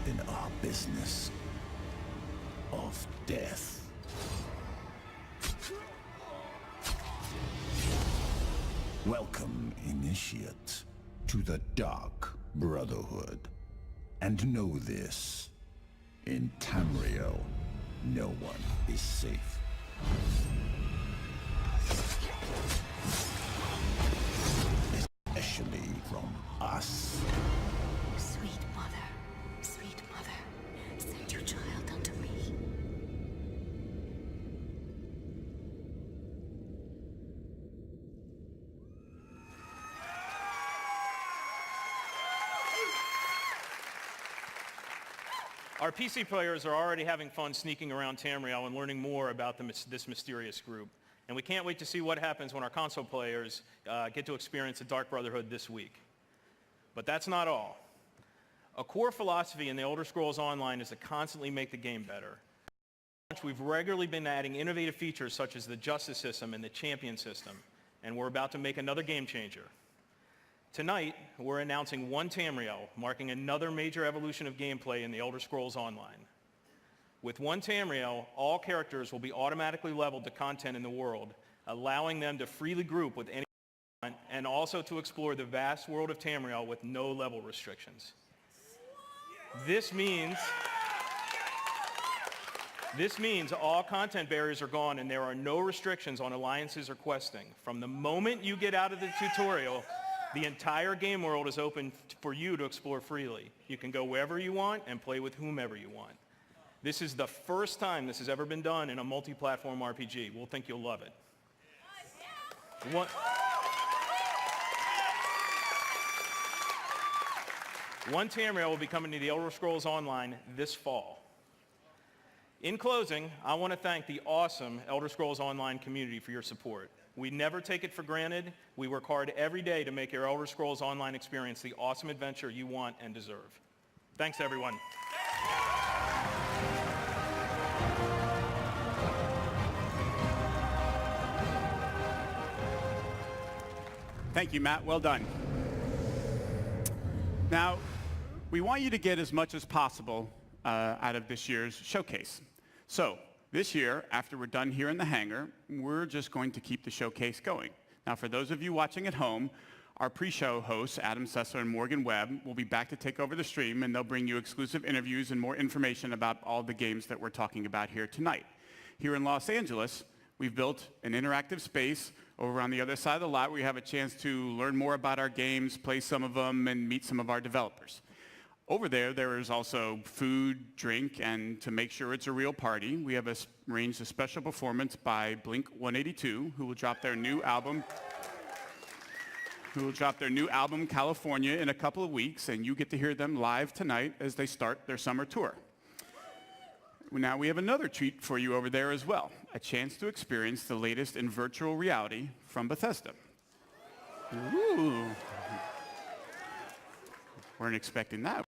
In our business of death. Welcome, initiate, to the Dark Brotherhood. And know this, in Tamriel, no one is safe. Especially from us. Sweet mother, send your child unto me. Our PC players are already having fun sneaking around Tamriel and learning more about this mysterious group. And we can't wait to see what happens when our console players get to experience the Dark Brotherhood this week. But that's not all. A core philosophy in the Elder Scrolls Online is to constantly make the game better. We've regularly been adding innovative features such as the Justice System and the Champion System, and we're about to make another game changer. Tonight, we're announcing One Tamriel, marking another major evolution of gameplay in the Elder Scrolls Online. With One Tamriel, all characters will be automatically leveled to content in the world, allowing them to freely group with anyone and also to explore the vast world of Tamriel with no level restrictions. This means all content barriers are gone and there are no restrictions on alliances or questing. From the moment you get out of the tutorial, the entire game world is open for you to explore freely. You can go wherever you want and play with whomever you want. This is the first time this has ever been done in a multi-platform RPG. We'll think you'll love it. One Tamriel will be coming to the Elder Scrolls Online this fall. In closing, I want to thank the awesome Elder Scrolls Online community for your support. We never take it for granted. We work hard every day to make your Elder Scrolls Online experience the awesome adventure you want and deserve. Thanks, everyone. Thank you, Matt. Well done. Now, we want you to get as much as possible out of this year's showcase. So, this year, after we're done here in the hangar, we're just going to keep the showcase going. Now, for those of you watching at home, our pre-show hosts, Adam Sessler and Morgan Webb, will be back to take over the stream, and they'll bring you exclusive interviews and more information about all the games that we're talking about here tonight. Here in Los Angeles, we've built an interactive space over on the other side of the lot where you have a chance to learn more about our games, play some of them, and meet some of our developers. Over there is also food, drink, and to make sure it's a real party, we have arranged a special performance by Blink-182, who will drop their new album, California, in a couple of weeks, and you get to hear them live tonight as they start their summer tour. Now we have another treat for you over there as well, a chance to experience the latest in virtual reality from Bethesda. Ooh. Weren't expecting that.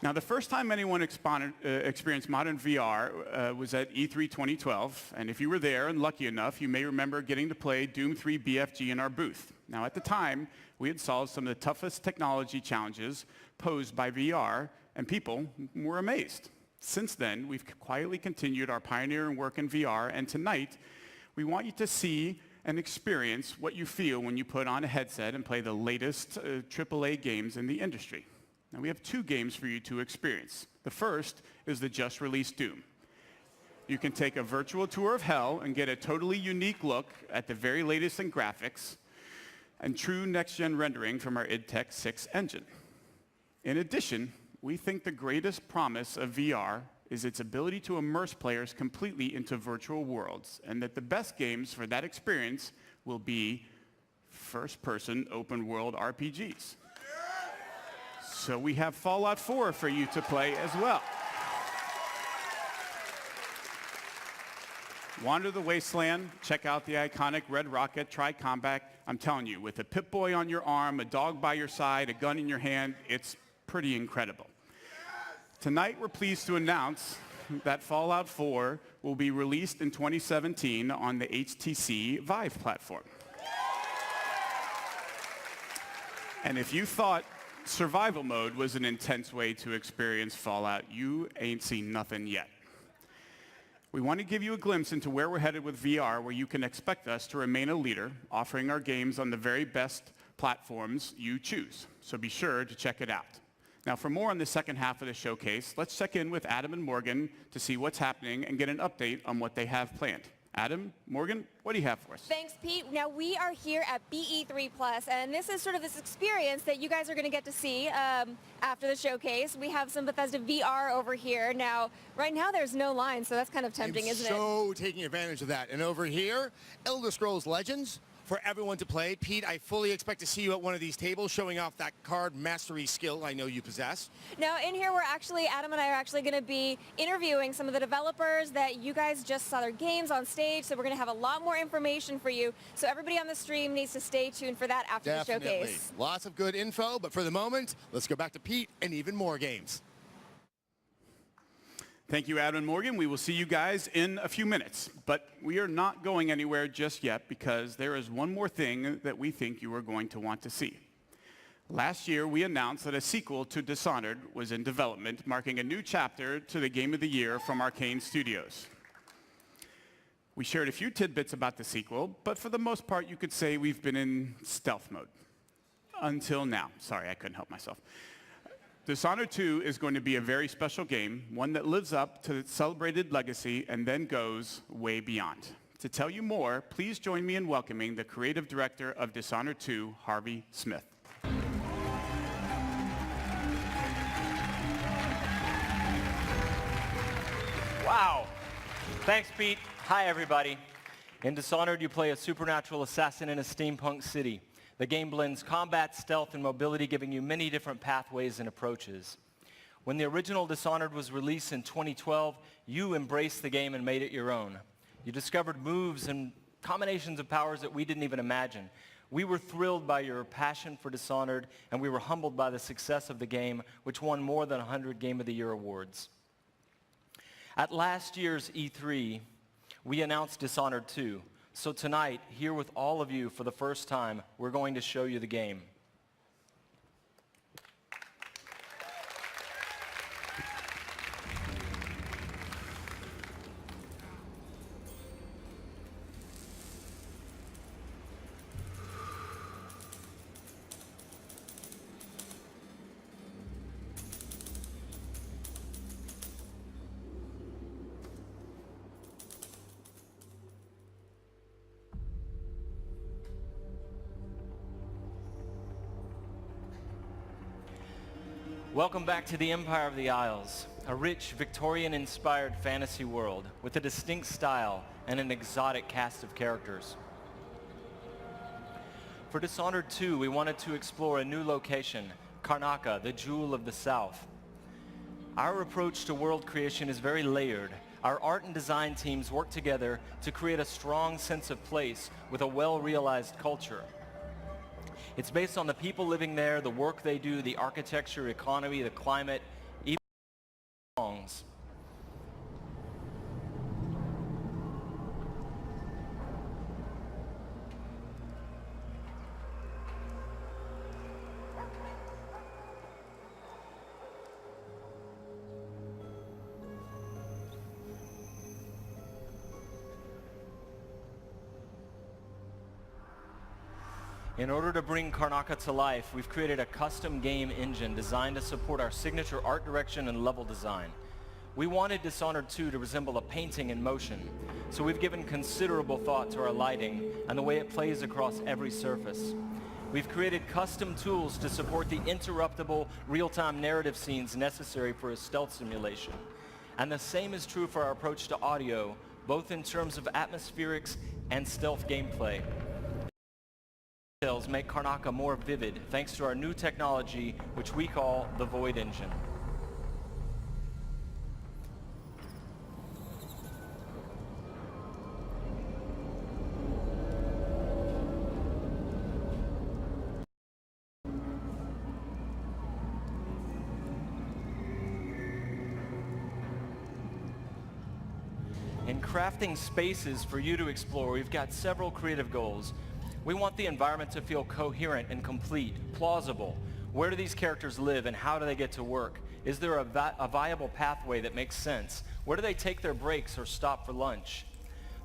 Now, the first time anyone experienced modern VR was at E3 2012, and if you were there and lucky enough, you may remember getting to play Doom 3 BFG in our booth. Now, at the time, we had solved some of the toughest technology challenges posed by VR, and people were amazed. Since then, we've quietly continued our pioneering work in VR, and tonight, we want you to see and experience what you feel when you put on a headset and play the latest AAA games in the industry. Now, we have two games for you to experience. The first is the just-released Doom. You can take a virtual tour of hell and get a totally unique look at the very latest in graphics and true next-gen rendering from our id Tech 6 engine. In addition, we think the greatest promise of VR is its ability to immerse players completely into virtual worlds, and that the best games for that experience will be first-person open-world RPGs. So we have Fallout 4 for you to play as well. Wander the Wasteland, check out the iconic Red Rocket Tri-Combat. I'm telling you, with a Pip-Boy on your arm, a dog by your side, a gun in your hand, it's pretty incredible. Tonight, we're pleased to announce that Fallout 4 will be released in 2017 on the HTC Vive platform. And if you thought survival mode was an intense way to experience Fallout, you ain't seen nothing yet. We want to give you a glimpse into where we're headed with VR, where you can expect us to remain a leader, offering our games on the very best platforms you choose. So be sure to check it out. Now, for more on the second half of the showcase, let's check in with Adam and Morgan to see what's happening and get an update on what they have planned. Adam, Morgan, what do you have for us? Thanks, Pete. Now, we are here at BE3+, and this is sort of this experience that you guys are going to get to see after the showcase. We have some Bethesda VR over here. Now, right now, there's no line, so that's kind of tempting, isn't it? So taking advantage of that. And over here, Elder Scrolls Legends, for everyone to play. Pete, I fully expect to see you at one of these tables showing off that card mastery skill I know you possess. Now in here Adam and I are actually going to be interviewing some of the developers that you guys just saw their games on stage, so we're going to have a lot more information for you. So everybody on the stream needs to stay tuned for that after the showcase. Lots of good info, but for the moment, let's go back to Pete and even more games. Thank you, Adam and Morgan. We will see you guys in a few minutes. But we are not going anywhere just yet because there is one more thing that we think you are going to want to see. Last year, we announced that a sequel to Dishonored was in development, marking a new chapter to the Game of the Year from Arcane Studios. We shared a few tidbits about the sequel, but for the most part, you could say we've been in stealth mode. Until now. Sorry, I couldn't help myself. Dishonored 2 is going to be a very special game, one that lives up to its celebrated legacy and then goes way beyond. To tell you more, please join me in welcoming the creative director of Dishonored 2, Harvey Smith. Wow. Thanks, Pete. Hi, everybody. In Dishonored, you play a supernatural assassin in a steampunk city. The game blends combat, stealth, and mobility, giving you many different pathways and approaches. When the original Dishonored was released in 2012, you embraced the game and made it your own. You discovered moves and combinations of powers that we didn't even imagine. We were thrilled by your passion for Dishonored, and we were humbled by the success of the game, which won more than 100 Game of the Year awards. At last year's E3, we announced Dishonored 2. So tonight, here with all of you for the first time, we're going to show you the game. Welcome back to the Empire of the Isles, a rich, Victorian-inspired fantasy world with a distinct style and an exotic cast of characters. For Dishonored 2, we wanted to explore a new location, Karnaca, the jewel of the South. Our approach to world creation is very layered. Our art and design teams work together to create a strong sense of place with a well-realized culture. It's based on the people living there, the work they do, the architecture, economy, the climate, even songs. In order to bring Karnaca to life, we've created a custom game engine designed to support our signature art direction and level design. We wanted Dishonored 2 to resemble a painting in motion, so we've given considerable thought to our lighting and the way it plays across every surface. We've created custom tools to support the interruptible, real-time narrative scenes necessary for a stealth simulation. And the same is true for our approach to audio, both in terms of atmospherics and stealth gameplay. Make Karnaca more vivid thanks to our new technology, which we call the Void Engine. In crafting spaces for you to explore, we've got several creative goals. We want the environment to feel coherent and complete, plausible. Where do these characters live and how do they get to work? Is there a viable pathway that makes sense? Where do they take their breaks or stop for lunch?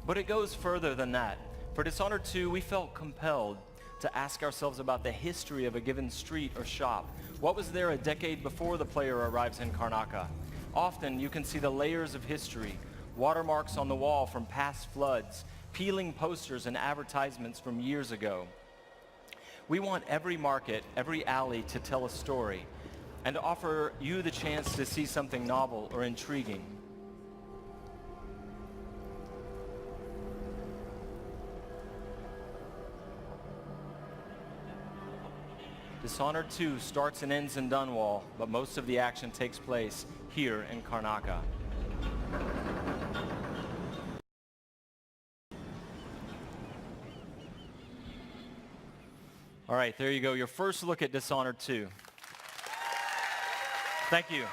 But it goes further than that. For Dishonored 2, we felt compelled to ask ourselves about the history of a given street or shop. What was there a decade before the player arrives in Karnaca? Often you can see the layers of history, watermarks on the wall from past floods, peeling posters and advertisements from years ago. We want every market, every alley to tell a story and to offer you the chance to see something novel or intriguing. Dishonored 2 starts and ends in Dunwall, but most of the action takes place here in Karnaca. All right, there you go, your first look at Dishonored 2. Thank you.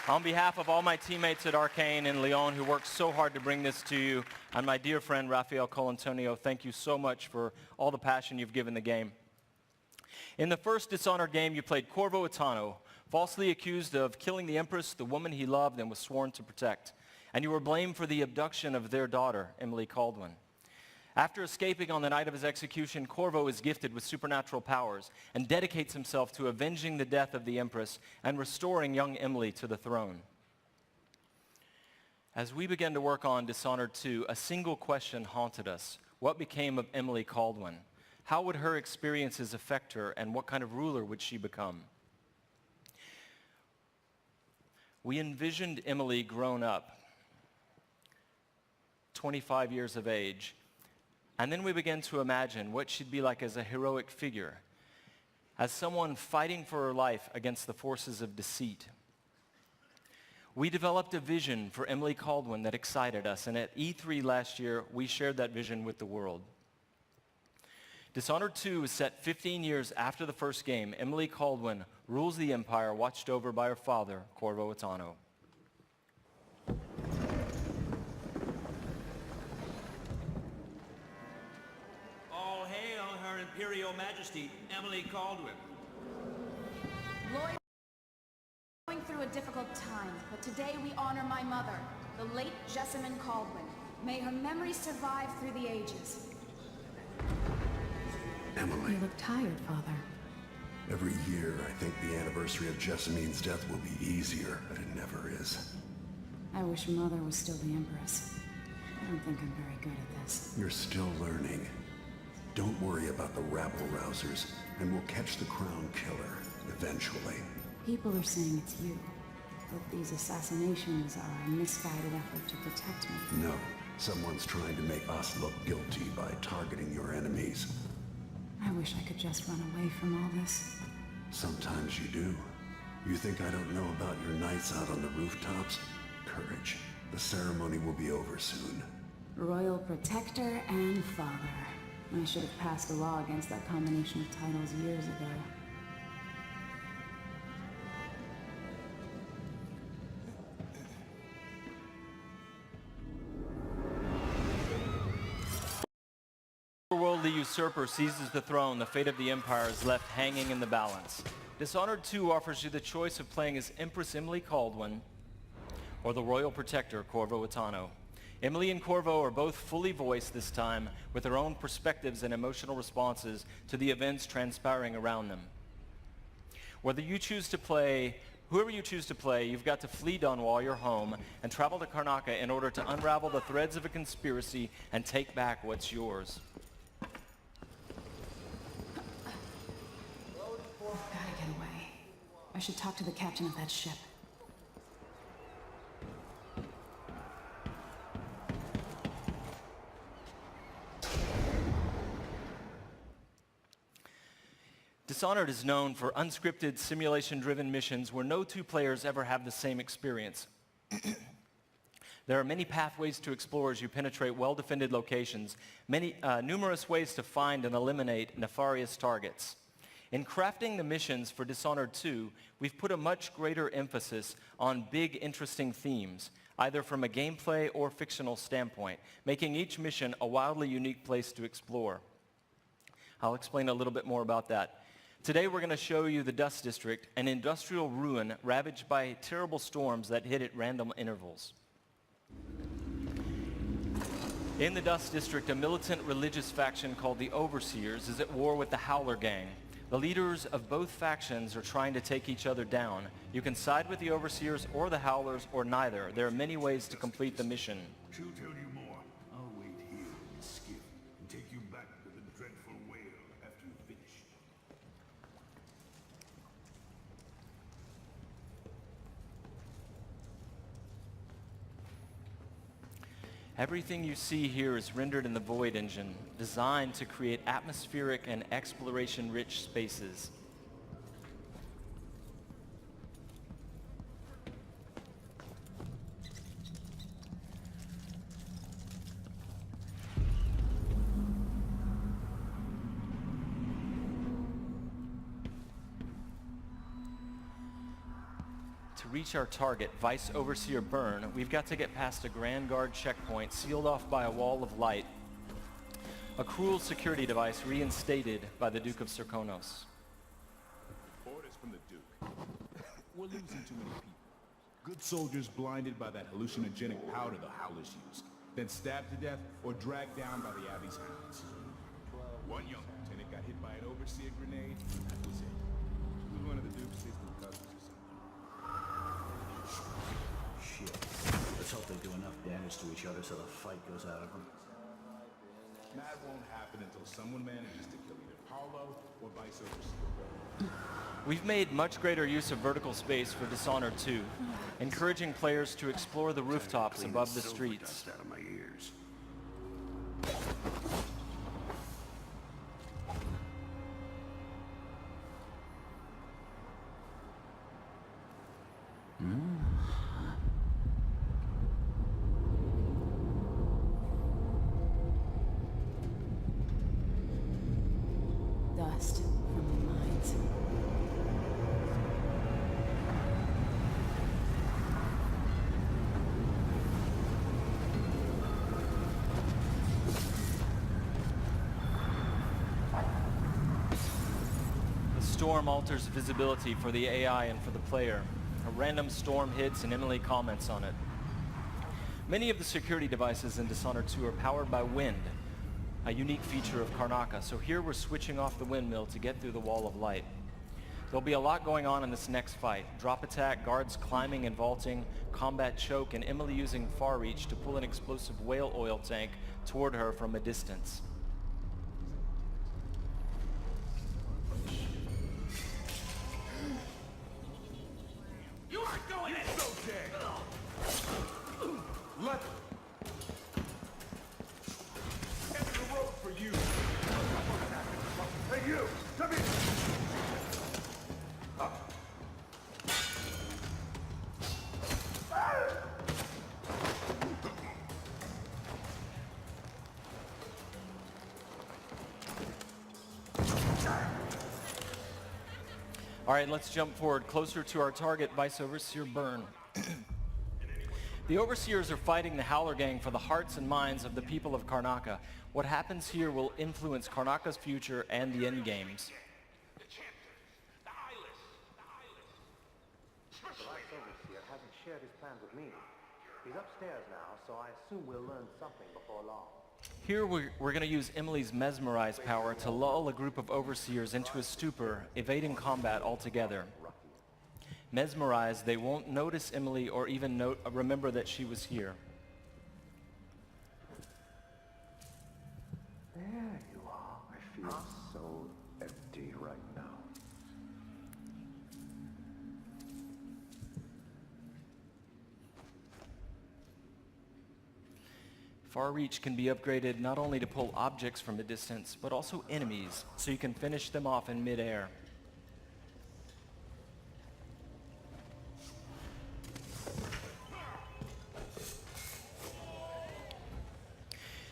On behalf of all my teammates at Arcane and Lyon who worked so hard to bring this to you, and my dear friend Raphael Colantonio, thank you so much for all the passion you've given the game. In the first Dishonored game, you played Corvo Attano, falsely accused of killing the Empress, the woman he loved and was sworn to protect. And you were blamed for the abduction of their daughter, Emily Caldwin. After escaping on the night of his execution, Corvo is gifted with supernatural powers and dedicates himself to avenging the death of the Empress and restoring young Emily to the throne. As we began to work on Dishonored 2, a single question haunted us. What became of Emily Caldwin? How would her experiences affect her, and what kind of ruler would she become? We envisioned Emily grown up, 25 years of age, and then we began to imagine what she'd be like as a heroic figure, as someone fighting for her life against the forces of deceit. We developed a vision for Emily Caldwin that excited us, and at E3 last year, we shared that vision with the world. Dishonored 2 is set 15 years after the first game. Emily Caldwin rules the Empire, watched over by her father, Corvo Attano. All hail Her Imperial Majesty, Emily Caldwin. Lloyd, going through a difficult time, but today we honor my mother, the late Jessamine Caldwin. May her memory survive through the ages. Emily. You look tired, Father. Every year, I think the anniversary of Jessamine's death will be easier, but it never is. I wish Mother was still the Empress. I don't think I'm very good at this. You're still learning. Don't worry about the rabble-rousers, and we'll catch the Crown Killer, eventually. People are saying it's you, but these assassinations are a misguided effort to protect me. No, someone's trying to make us look guilty by targeting your enemies. I wish I could just run away from all this. Sometimes you do. You think I don't know about your nights out on the rooftops? Courage. The ceremony will be over soon. Royal Protector and Father. I should have passed a law against that combination of titles years ago. The usurper seizes the throne, the fate of the Empire is left hanging in the balance. Dishonored 2 offers you the choice of playing as Empress Emily Caldwin or the Royal Protector, Corvo Attano. Emily and Corvo are both fully voiced this time with their own perspectives and emotional responses to the events transpiring around them. Whoever you choose to play, you've got to flee Dunwall, your home, and travel to Karnaca in order to unravel the threads of a conspiracy and take back what's yours. Gotta get away. I should talk to the captain of that ship. Dishonored is known for unscripted, simulation-driven missions where no two players ever have the same experience. There are many pathways to explore as you penetrate well-defended locations, numerous ways to find and eliminate nefarious targets. In crafting the missions for Dishonored 2, we've put a much greater emphasis on big, interesting themes, either from a gameplay or fictional standpoint, making each mission a wildly unique place to explore. I'll explain a little bit more about that. Today we're going to show you the Dust District, an industrial ruin ravaged by terrible storms that hit at random intervals. In the Dust District, a militant religious faction called the Overseers is at war with the Howler Gang. The leaders of both factions are trying to take each other down. You can side with the Overseers or the Howlers or neither. There are many ways to complete the mission. She'll tell you more. I'll wait here in the skiff and take you back to the dreadful whale after you finish. Everything you see here is rendered in the Void engine, designed to create atmospheric and exploration-rich spaces. To reach our target, Vice Overseer Byrne, we've got to get past a Grand Guard checkpoint sealed off by a wall of light, a cruel security device reinstated by the Duke of Serkonos. Orders from the Duke. We're losing too many people. Good soldiers blinded by that hallucinogenic powder the Howlers used, then stabbed to death or dragged down by the Abbey's hounds. One young lieutenant got hit by an Overseer grenade, and that was it. He was one of the Duke's distant cousins or something. Shit. Let's hope they do enough damage to each other so the fight goes out of them. That won't happen until someone manages to kill either Paulo or Vice Overseer. We've made much greater use of vertical space for Dishonored 2, encouraging players to explore the rooftops above the streets. Out of my ears. Dust from the mines. The storm alters visibility for the AI and for the player. A random storm hits and Emily comments on it. Many of the security devices in Dishonored 2 are powered by wind, a unique feature of Karnaca, so here we're switching off the windmill to get through the wall of light. There'll be a lot going on in this next fight. Drop attack, guards climbing and vaulting, combat choke, and Emily using far reach to pull an explosive whale oil tank toward her from a distance. You aren't going in! So dead! Let End the road for you! Hey you! Come here! All right, let's jump forward closer to our target, Vice Overseer Byrne. The Overseers are fighting the Howler Gang for the hearts and minds of the people of Karnaca. What happens here will influence Karnaca's future and the endgames. The Vice Overseer hasn't shared his plans with me. He's upstairs now, so I assume we'll learn something before long. Here we're going to use Emily's Mesmerize power to lull a group of Overseers into a stupor, evading combat altogether. Mesmerize, they won't notice Emily or even remember that she was here. There you are. I feel so empty right now. Far Reach can be upgraded not only to pull objects from a distance, but also enemies, so you can finish them off in mid-air.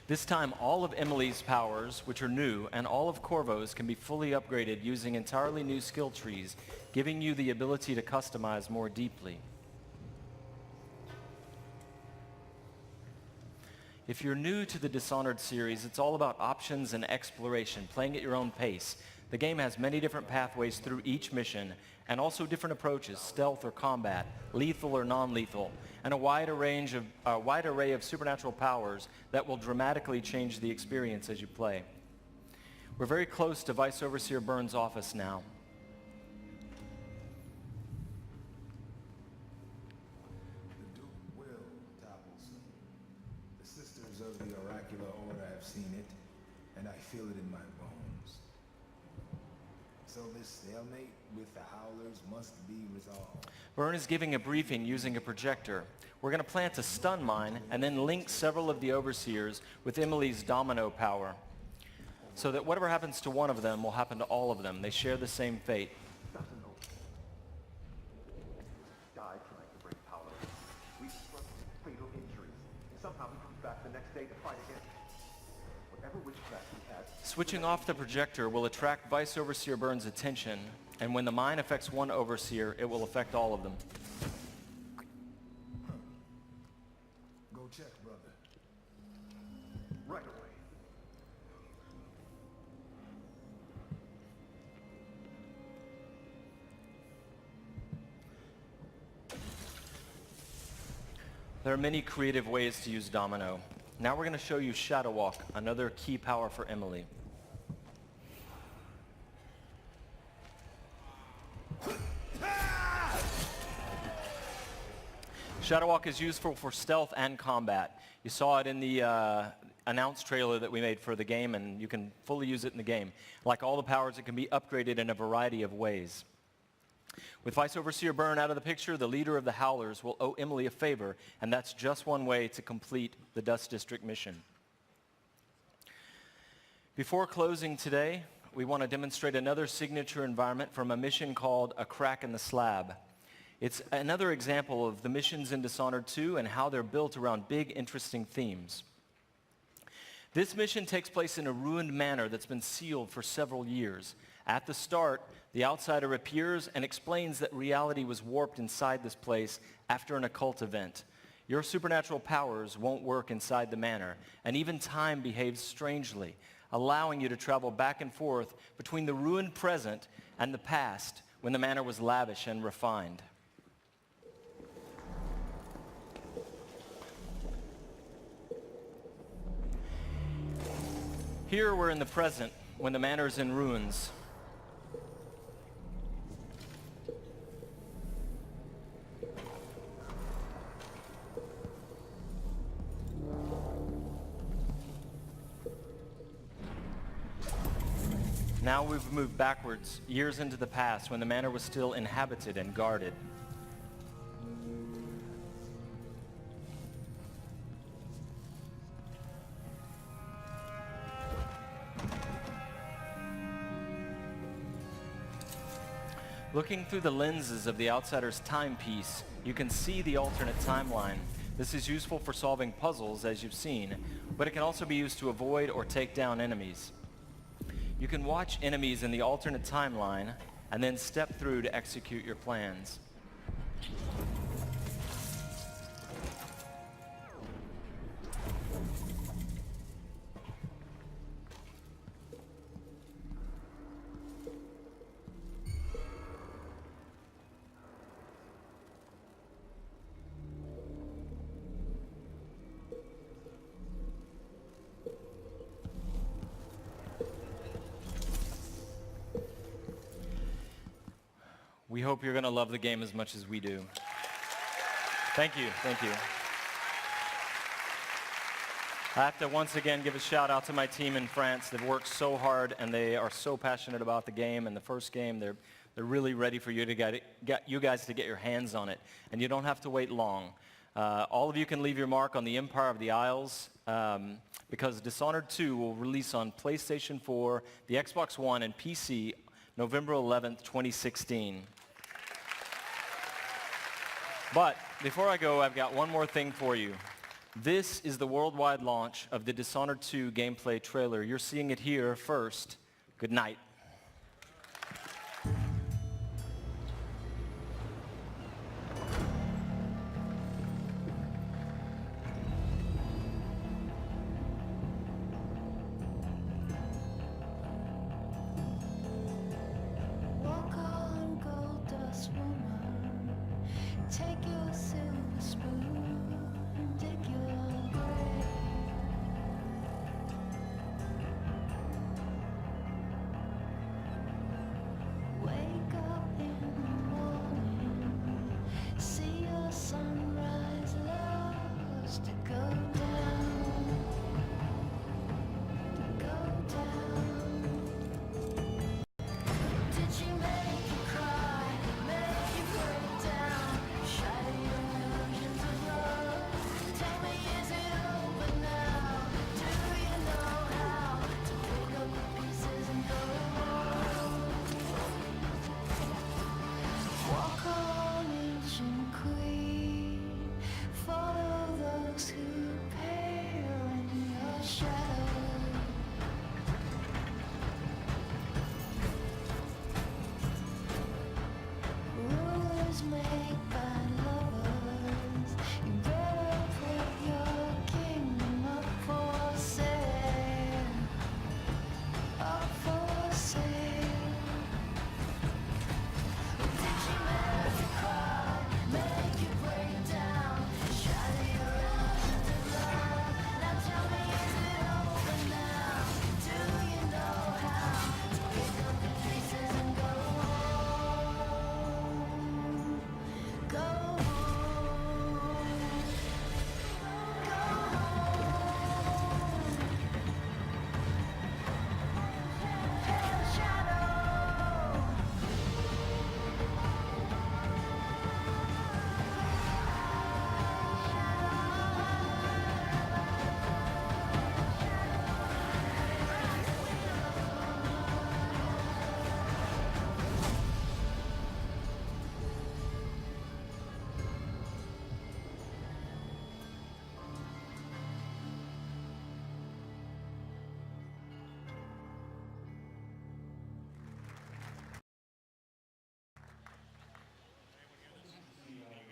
This time, all of Emily's powers, which are new, and all of Corvo's can be fully upgraded using entirely new skill trees, giving you the ability to customize more deeply. If you're new to the Dishonored series, it's all about options and exploration, playing at your own pace. The game has many different pathways through each mission, and also different approaches, stealth or combat, lethal or non-lethal, and a wide array of supernatural powers that will dramatically change the experience as you play. We're very close to Vice Overseer Byrne's office now. The Duke will topple soon. The Sisters of the Oracular Order have seen it, and I feel it in my bones. So this stalemate with the Howlers must be resolved. Vern is giving a briefing using a projector. We're going to plant a stun mine and then link several of the Overseers with Emily's domino power, so that whatever happens to one of them will happen to all of them. They share the same fate. Died trying to break power. We suffered fatal injuries. Somehow he comes back the next day to fight again. Whatever witchcraft he has. Switching off the projector will attract Vice Overseer Byrne's attention, and when the mine affects one Overseer, it will affect all of them. Go check, brother. Right away. There are many creative ways to use domino. Now we're going to show you Shadow Walk, another key power for Emily. Shadow Walk is useful for stealth and combat. You saw it in the announced trailer that we made for the game, and you can fully use it in the game. Like all the powers, it can be upgraded in a variety of ways. With Vice Overseer Byrne out of the picture, the leader of the Howlers will owe Emily a favor, and that's just one way to complete the Dust District mission. Before closing today, we want to demonstrate another signature environment from a mission called A Crack in the Slab. It's another example of the missions in Dishonored 2 and how they're built around big, interesting themes. This mission takes place in a ruined manor that's been sealed for several years. At the start, the outsider appears and explains that reality was warped inside this place after an occult event. Your supernatural powers won't work inside the manor, and even time behaves strangely, allowing you to travel back and forth between the ruined present and the past when the manor was lavish and refined. Here we're in the present when the manor is in ruins. Now we've moved backwards, years into the past, when the manor was still inhabited and guarded. Looking through the lenses of the outsider's timepiece, you can see the alternate timeline. This is useful for solving puzzles, as you've seen, but it can also be used to avoid or take down enemies. You can watch enemies in the alternate timeline and then step through to execute your plans. We hope you're going to love the game as much as we do. Thank you, thank you. I have to once again give a shout out to my team in France. They've worked so hard and they are so passionate about the game and the first game. They're really ready for you to get you guys to get your hands on it. And you don't have to wait long. All of you can leave your mark on the Empire of the Isles because Dishonored 2 will release on PlayStation 4, the Xbox One, and PC November 11th, 2016. But before I go, I've got one more thing for you. This is the worldwide launch of the Dishonored 2 gameplay trailer. You're seeing it here first. Good night. Walk on, gold dust woman. Take your silver spoon and dig your grave.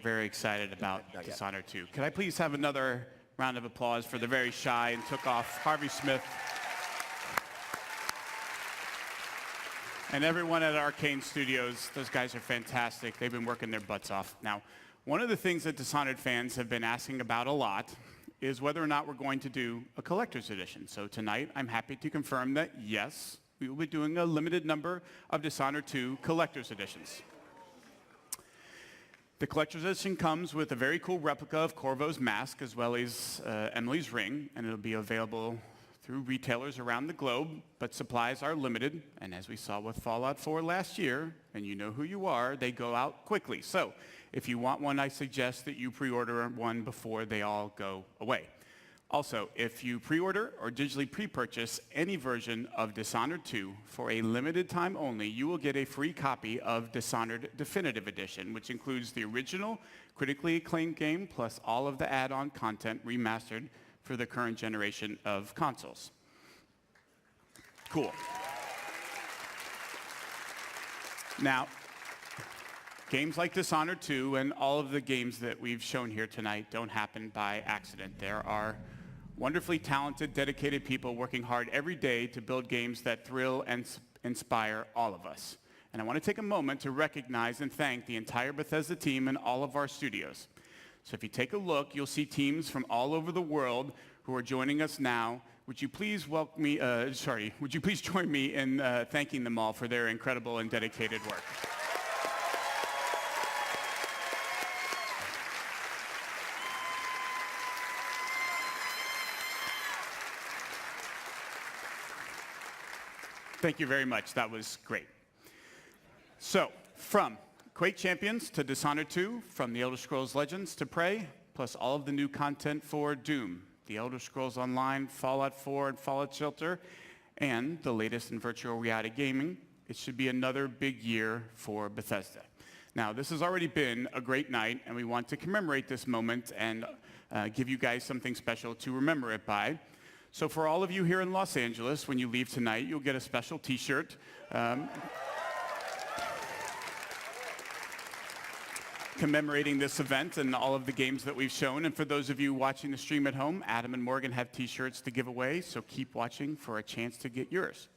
very excited about Dishonored 2. Could I please have another round of applause for the very shy and took off Harvey Smith and everyone at Arcane Studios. Those guys are fantastic. They've been working their butts off. Now, one of the things that Dishonored fans have been asking about a lot is whether or not we're going to do a collector's edition. So tonight, I'm happy to confirm that yes, we will be doing a limited number of Dishonored 2 collector's editions. The collector's edition comes with a very cool replica of Corvo's mask as well as Emily's ring, and it'll be available through retailers around the globe, but supplies are limited, and as we saw with Fallout 4 last year, and you know who you are, they go out quickly. So if you want one, I suggest that you pre-order one before they all go away. Also, if you pre-order or digitally pre-purchase any version of Dishonored 2 for a limited time only, you will get a free copy of Dishonored Definitive Edition, which includes the original critically acclaimed game plus all of the add-on content remastered for the current generation of consoles. Cool. Now, games like Dishonored 2 and all of the games that we've shown here tonight don't happen by accident. There are wonderfully talented, dedicated people working hard every day to build games that thrill and inspire all of us. And I want to take a moment to recognize and thank the entire Bethesda team and all of our studios. So if you take a look, you'll see teams from all over the world who are joining us now. Would you please welcome me, would you please join me in thanking them all for their incredible and dedicated work. Thank you very much. That was great. So, from Quake Champions to Dishonored 2, from The Elder Scrolls Legends to Prey, plus all of the new content for Doom, The Elder Scrolls Online, Fallout 4, and Fallout Shelter, and the latest in virtual reality gaming, it should be another big year for Bethesda. Now, this has already been a great night, and we want to commemorate this moment and give you guys something special to remember it by. So for all of you here in Los Angeles, when you leave tonight, you'll get a special t-shirt. Commemorating this event and all of the games that we've shown. And for those of you watching the stream at home, Adam and Morgan have t-shirts to give away, so keep watching for a chance to get yours.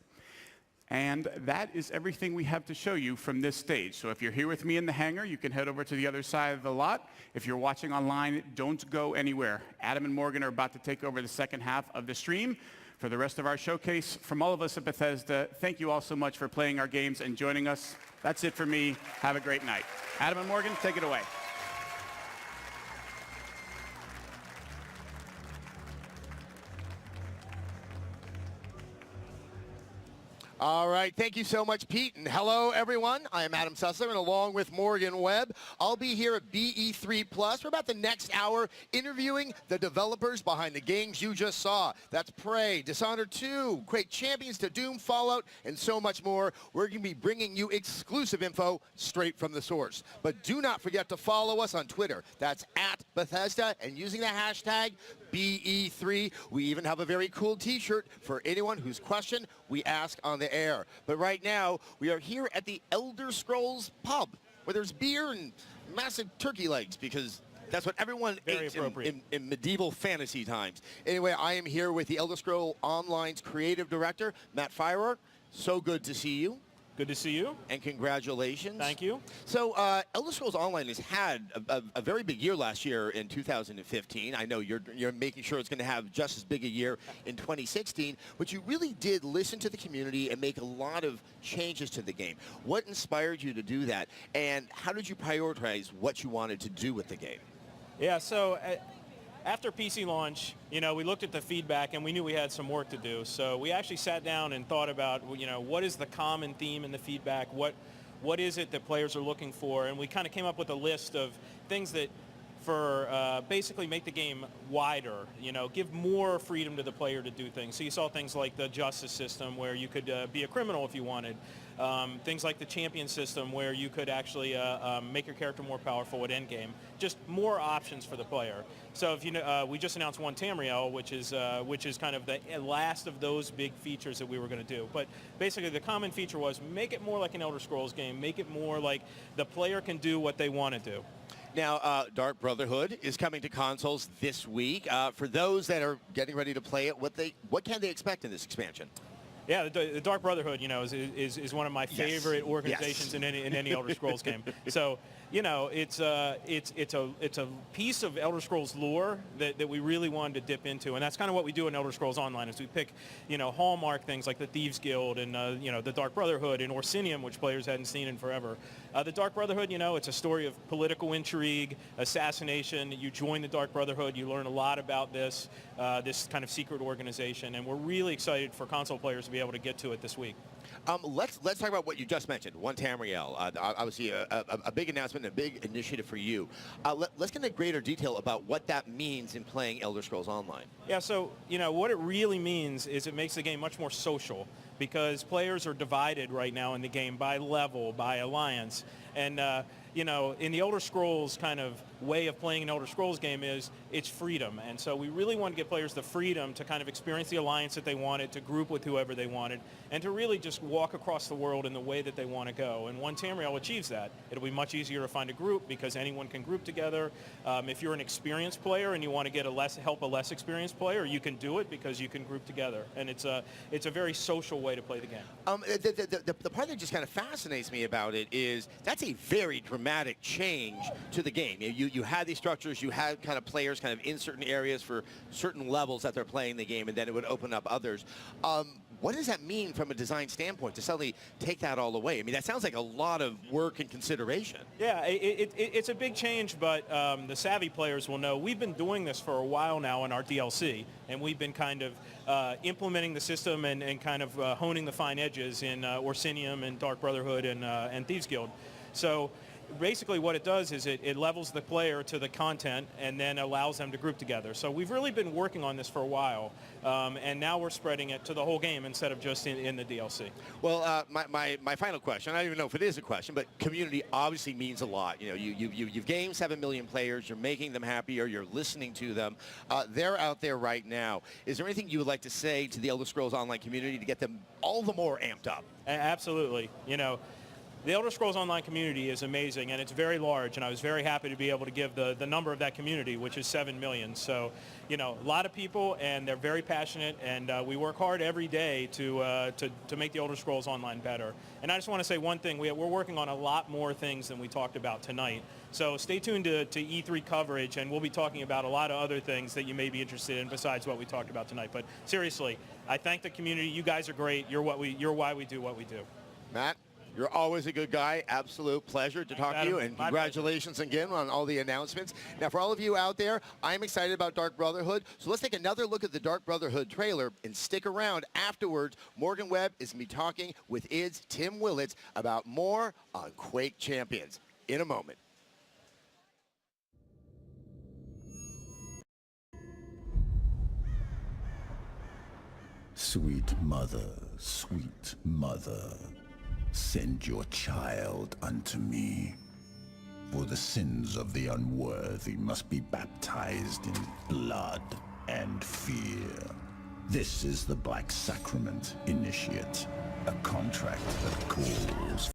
And that is everything we have to show you from this stage. So if you're here with me in the hangar, you can head over to the other side of the lot. If you're watching online, don't go anywhere. Adam and Morgan are about to take over the second half of the stream. For the rest of our showcase, from all of us at Bethesda, thank you all so much for playing our games and joining us. That's it for me. Have a great night. Adam and Morgan, take it away. All right, thank you so much, Pete, and hello, everyone. I am Adam Sussler, and along with Morgan Webb, I'll be here at BE3 Plus for about the next hour interviewing the developers behind the games you just saw. That's Prey, Dishonored 2, Quake Champions to Doom, Fallout, and so much more. We're going to be bringing you exclusive info straight from the source. But do not forget to follow us on Twitter. That's @Bethesda, and using the hashtag BE3. We even have a very cool t-shirt for anyone whose question we ask on the air. But right now, we are here at the Elder Scrolls pub, where there's beer and massive turkey legs, because that's what everyone ate in medieval fantasy times. Anyway, I am here with the Elder Scrolls Online's creative director, Matt Firer. So good to see you. Good to see you. And congratulations. Thank you. So Elder Scrolls Online has had a very big year last year in 2015. I know you're making sure it's going to have just as big a year in 2016, but you really did listen to the community and make a lot of changes to the game. What inspired you to do that, and how did you prioritize what you wanted to do with the game? Yeah, so after PC launch, we looked at the feedback and we knew we had some work to do. So we actually sat down and thought about, what is the common theme in the feedback? What is it that players are looking for? And we kind of came up with a list of things that basically make the game wider, give more freedom to the player to do things. So you saw things like the justice system where you could be a criminal if you wanted. Things like the champion system where you could actually make your character more powerful at endgame. Just more options for the player. So if we just announced one Tamriel, which is kind of the last of those big features that we were going to do. But basically the common feature was make it more like an Elder Scrolls game. Make it more like the player can do what they want to do. Now, Dark Brotherhood is coming to consoles this week. For those that are getting ready to play it, what can they expect in this expansion? Yeah, the Dark Brotherhood, you know, is one of my favorite organizations in any Elder Scrolls game. So, you know, it's a piece of Elder Scrolls lore that we really wanted to dip into, and that's kind of what we do in Elder Scrolls Online. Is we pick, you know, hallmark things like the Thieves Guild and you know, the Dark Brotherhood and Orsinium, which players hadn't seen in forever. The Dark Brotherhood, you know, it's a story of political intrigue, assassination. You join the Dark Brotherhood, you learn a lot about this kind of secret organization, and we're really excited for console players to be able to get to it this week. Let's talk about what you just mentioned, One Tamriel. Obviously, a big announcement, a big initiative for you. Let's get into greater detail about what that means in playing Elder Scrolls Online. Yeah, so, you know, what it really means is it makes the game much more social, because players are divided right now in the game by level, by alliance. And, you know, in the Elder Scrolls kind of way of playing an Elder Scrolls game is it's freedom. And so we really want to give players the freedom to kind of experience the alliance that they wanted, to group with whoever they wanted, and to really just walk across the world in the way that they want to go. And One Tamriel achieves that. It'll be much easier to find a group because anyone can group together. If you're an experienced player and you want to get help a less experienced player, you can do it because you can group together. And it's a very social way to play the game. The part that just kind of fascinates me about it is that's a very dramatic change to the game. You had these structures, you had kind of players kind of in certain areas for certain levels that they're playing the game, and then it would open up others. What does that mean from a design standpoint to suddenly take that all away? I mean, that sounds like a lot of work and consideration. Yeah, it's a big change, but the savvy players will know we've been doing this for a while now in our DLC, and we've been kind of implementing the system and kind of honing the fine edges in Orsinium and Dark Brotherhood and Thieves Guild. So basically what it does is it levels the player to the content and then allows them to group together. So we've really been working on this for a while, and now we're spreading it to the whole game instead of just in the DLC. Well, my final question, I don't even know if it is a question, but community obviously means a lot. You know, you've gamed 7 million players, you're making them happier, you're listening to them. They're out there right now. Is there anything you would like to say to the Elder Scrolls Online community to get them all the more amped up? Absolutely. You know, the Elder Scrolls Online community is amazing, and it's very large, and I was very happy to be able to give the number of that community, which is 7 million. So, you know, a lot of people, and they're very passionate, and we work hard every day to make the Elder Scrolls Online better. And I just want to say one thing. We're working on a lot more things than we talked about tonight. So stay tuned to E3 coverage, and we'll be talking about a lot of other things that you may be interested in besides what we talked about tonight. But seriously, I thank the community. You guys are great. You're why we do what we do. Matt? You're always a good guy. Absolute pleasure to talk to you, and congratulations again on all the announcements. Now, for all of you out there, I'm excited about Dark Brotherhood, so let's take another look at the Dark Brotherhood trailer, and stick around afterwards. Morgan Webb is going to be talking with ID's Tim Willits about more on Quake Champions in a moment. Sweet mother, send your child unto me, for the sins of the unworthy must be baptized in blood and fear. This is the Black Sacrament Initiate, a contract that calls